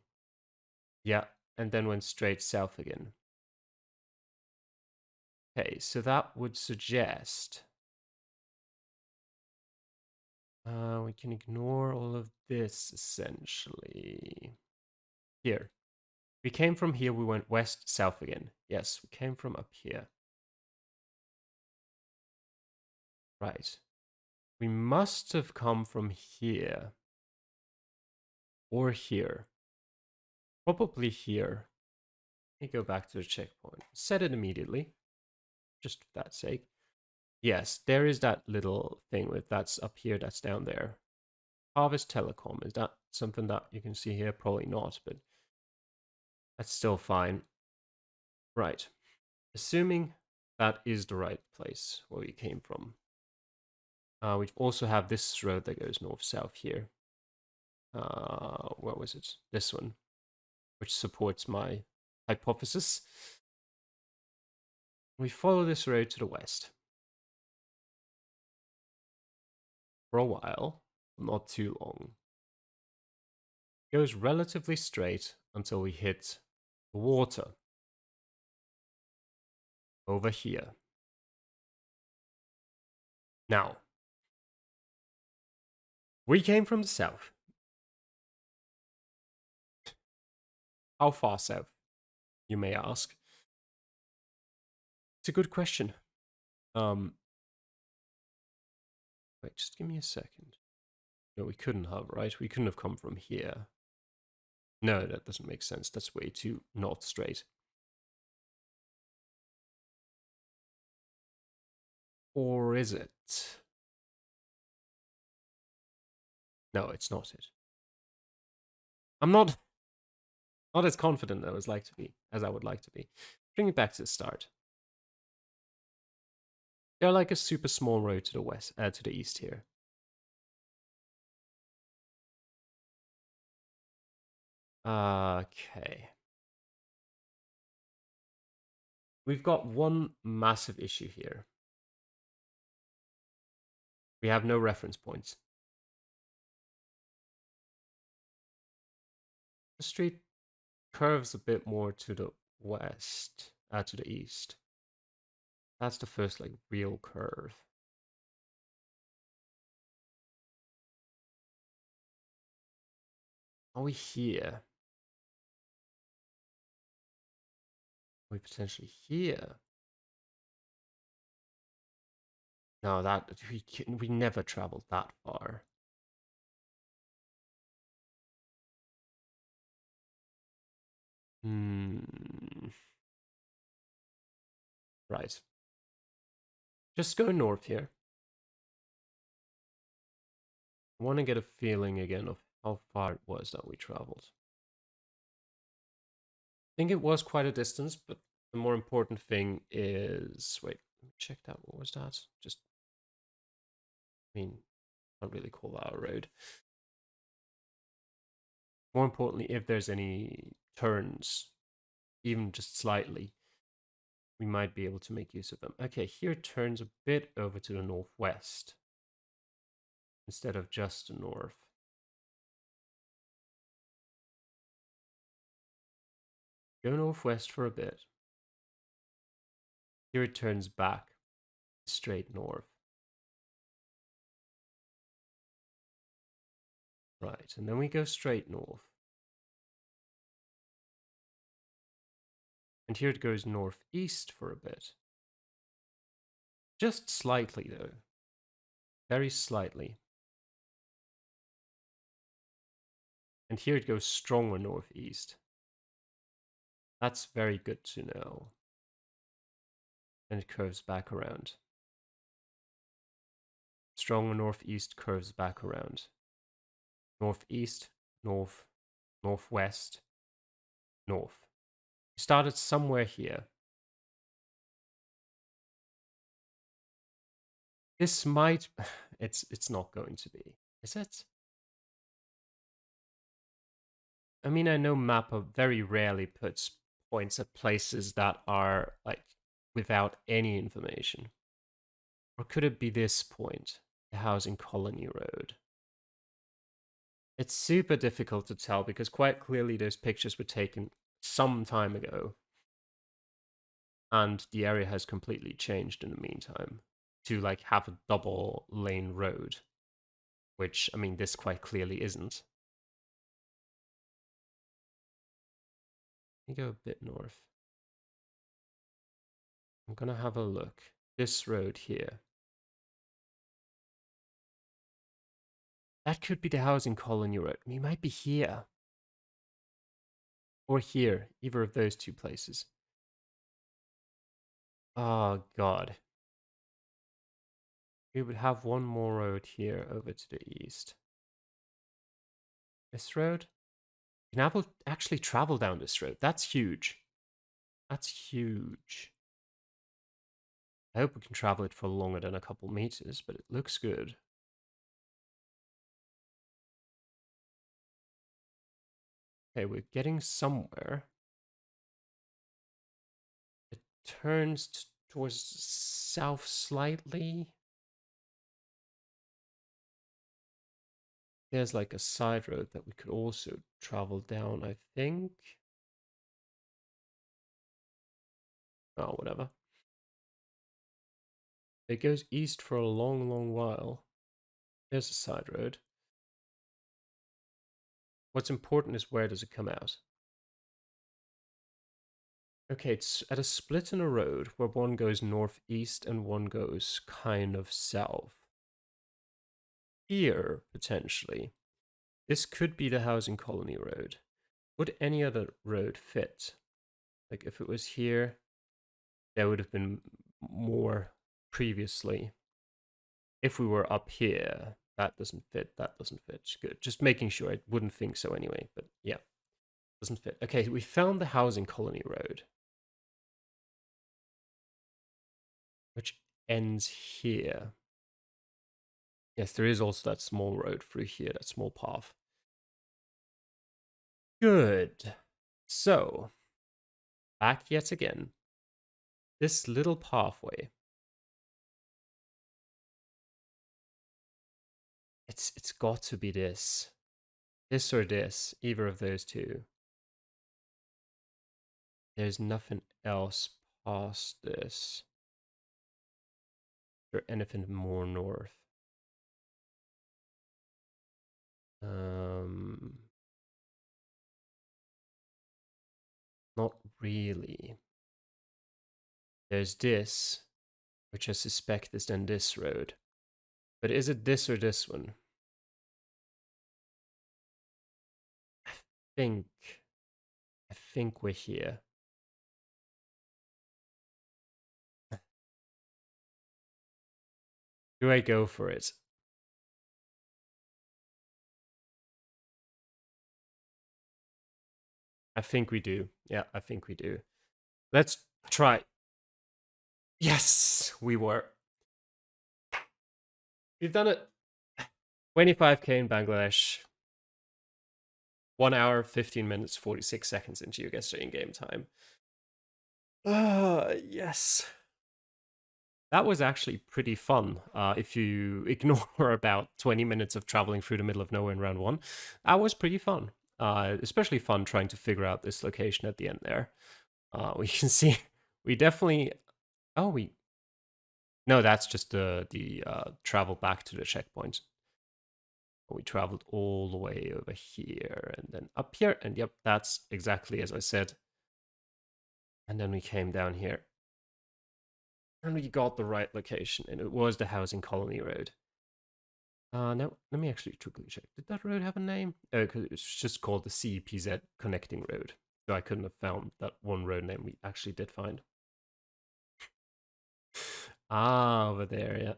Yeah, and then went straight south again. Okay, so that would suggest we can ignore all of this, essentially. Here. We came from here, we went west, south again. Yes, we came from up here. Right. We must have come from here. Or here. Probably here. Let me go back to the checkpoint. Set it immediately. Just for that sake. Yes, there is that little thing with that's up here, that's down there. Harvest Telecom. Is that something that you can see here? Probably not, but that's still fine. Right. Assuming that is the right place where we came from. We also have this road that goes north-south here. What was it? This one, which supports my hypothesis. We follow this road to the west. For a while, not too long. It goes relatively straight until we hit the water. Over here. Now, we came from the south. How far south, you may ask? It's a good question. Wait, just give me a second. No, we couldn't have, right? We couldn't have come from here. No, that doesn't make sense. That's way too north straight. Or is it? No, it's not it. I'm not as confident as I would like to be. Bring it back to the start. They're like a super small road to the west, to the east here. Okay. We've got one massive issue here. We have no reference points. The street curves a bit more to the west, to the east. That's the first like real curve. Are we here? Are we potentially here? No, that we never traveled that far. Right. Just go north here. I want to get a feeling again of how far it was that we traveled. I think it was quite a distance, but the more important thing is... Wait, let me check that. What was that? Just... I mean, can't really call that a road. More importantly, if there's any turns, even just slightly, we might be able to make use of them. Okay, here it turns a bit over to the northwest instead of just the north. Go northwest for a bit. Here it turns back straight north. Right, and then we go straight north. And here it goes northeast for a bit. Just slightly, though. Very slightly. And here it goes stronger northeast. That's very good to know. And it curves back around. Stronger northeast curves back around. Northeast, north, northwest, north. We started somewhere here. This might... It's not going to be. Is it? I mean, I know Mappa very rarely puts points at places that are, like, without any information. Or could it be this point? The Housing Colony Road. It's super difficult to tell because quite clearly those pictures were taken some time ago. And the area has completely changed in the meantime to like have a double lane road, which, I mean, this quite clearly isn't. Let me go a bit north. I'm gonna have a look. This road here. That could be the housing colony road. We might be here. Or here. Either of those two places. Oh, God. We would have one more road here over to the east. This road? You can actually travel down this road. That's huge. That's huge. I hope we can travel it for longer than a couple meters, but it looks good. Okay, we're getting somewhere. It turns towards south slightly. There's like a side road that we could also travel down, I think. Oh, whatever. It goes east for a long, long while. There's a side road. What's important is where does it come out? Okay, it's at a split in a road where one goes northeast and one goes kind of south. Here, potentially. This could be the housing colony road. Would any other road fit? Like if it was here, there would have been more previously. If we were up here, that doesn't fit, that doesn't fit. Good. Just making sure. I wouldn't think so anyway, but yeah, doesn't fit. Okay, we found the housing colony road, which ends here. Yes, there is also that small road through here, that small path. Good. So, back yet again. This little pathway. It's got to be this. This or this, either of those two. There's nothing else past this. Or anything more north. Not really. There's this, which I suspect is then this road. But is it this or this one? I think. I think we're here. Do I go for it? I think we do. Yeah, I think we do. Let's try. Yes, we were. We've done it. 25k in Bangladesh. 1 hour, 15 minutes, 46 seconds in GeoGuessr in-game time. Yes. That was actually pretty fun. If you ignore about 20 minutes of traveling through the middle of nowhere in round one, that was pretty fun. Especially fun trying to figure out this location at the end there. We can see we definitely. Oh, we. No, that's just the travel back to the checkpoint. We traveled all the way over here and then up here, and yep, that's exactly as I said. And then we came down here. And we got the right location, and it was the housing colony road. No, let me actually quickly check. Did that road have a name? Oh, because it was just called the CEPZ Connecting Road. So I couldn't have found that one road name we actually did find. Over there, yeah.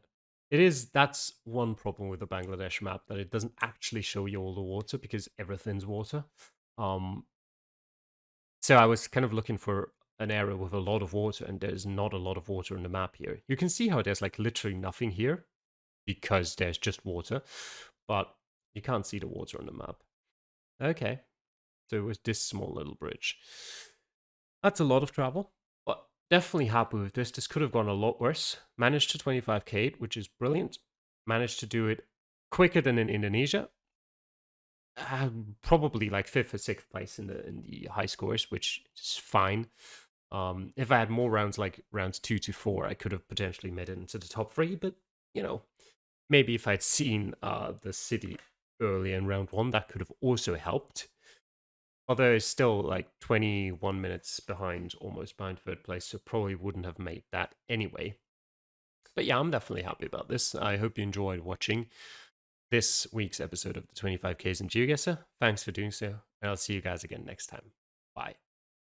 It is, that's one problem with the Bangladesh map, that it doesn't actually show you all the water because everything's water. So I was kind of looking for an area with a lot of water, and there's not a lot of water in the map here. You can see how there's like literally nothing here because there's just water, but you can't see the water on the map. Okay, so it was this small little bridge. That's a lot of travel, but definitely happy with this. This could have gone a lot worse. Managed to 25k, which is brilliant. Managed to do it quicker than in Indonesia. Probably like 5th or 6th place in the high scores, which is fine. If I had more rounds like rounds 2 to 4, I could have potentially made it into the top 3, but you know, maybe if I'd seen the city early in round 1, that could have also helped. Although it's still like 21 minutes behind, almost behind third place, so probably wouldn't have made that anyway. But yeah, I'm definitely happy about this. I hope you enjoyed watching this week's episode of the 25Ks in GeoGuessr. Thanks for doing so, and I'll see you guys again next time. Bye.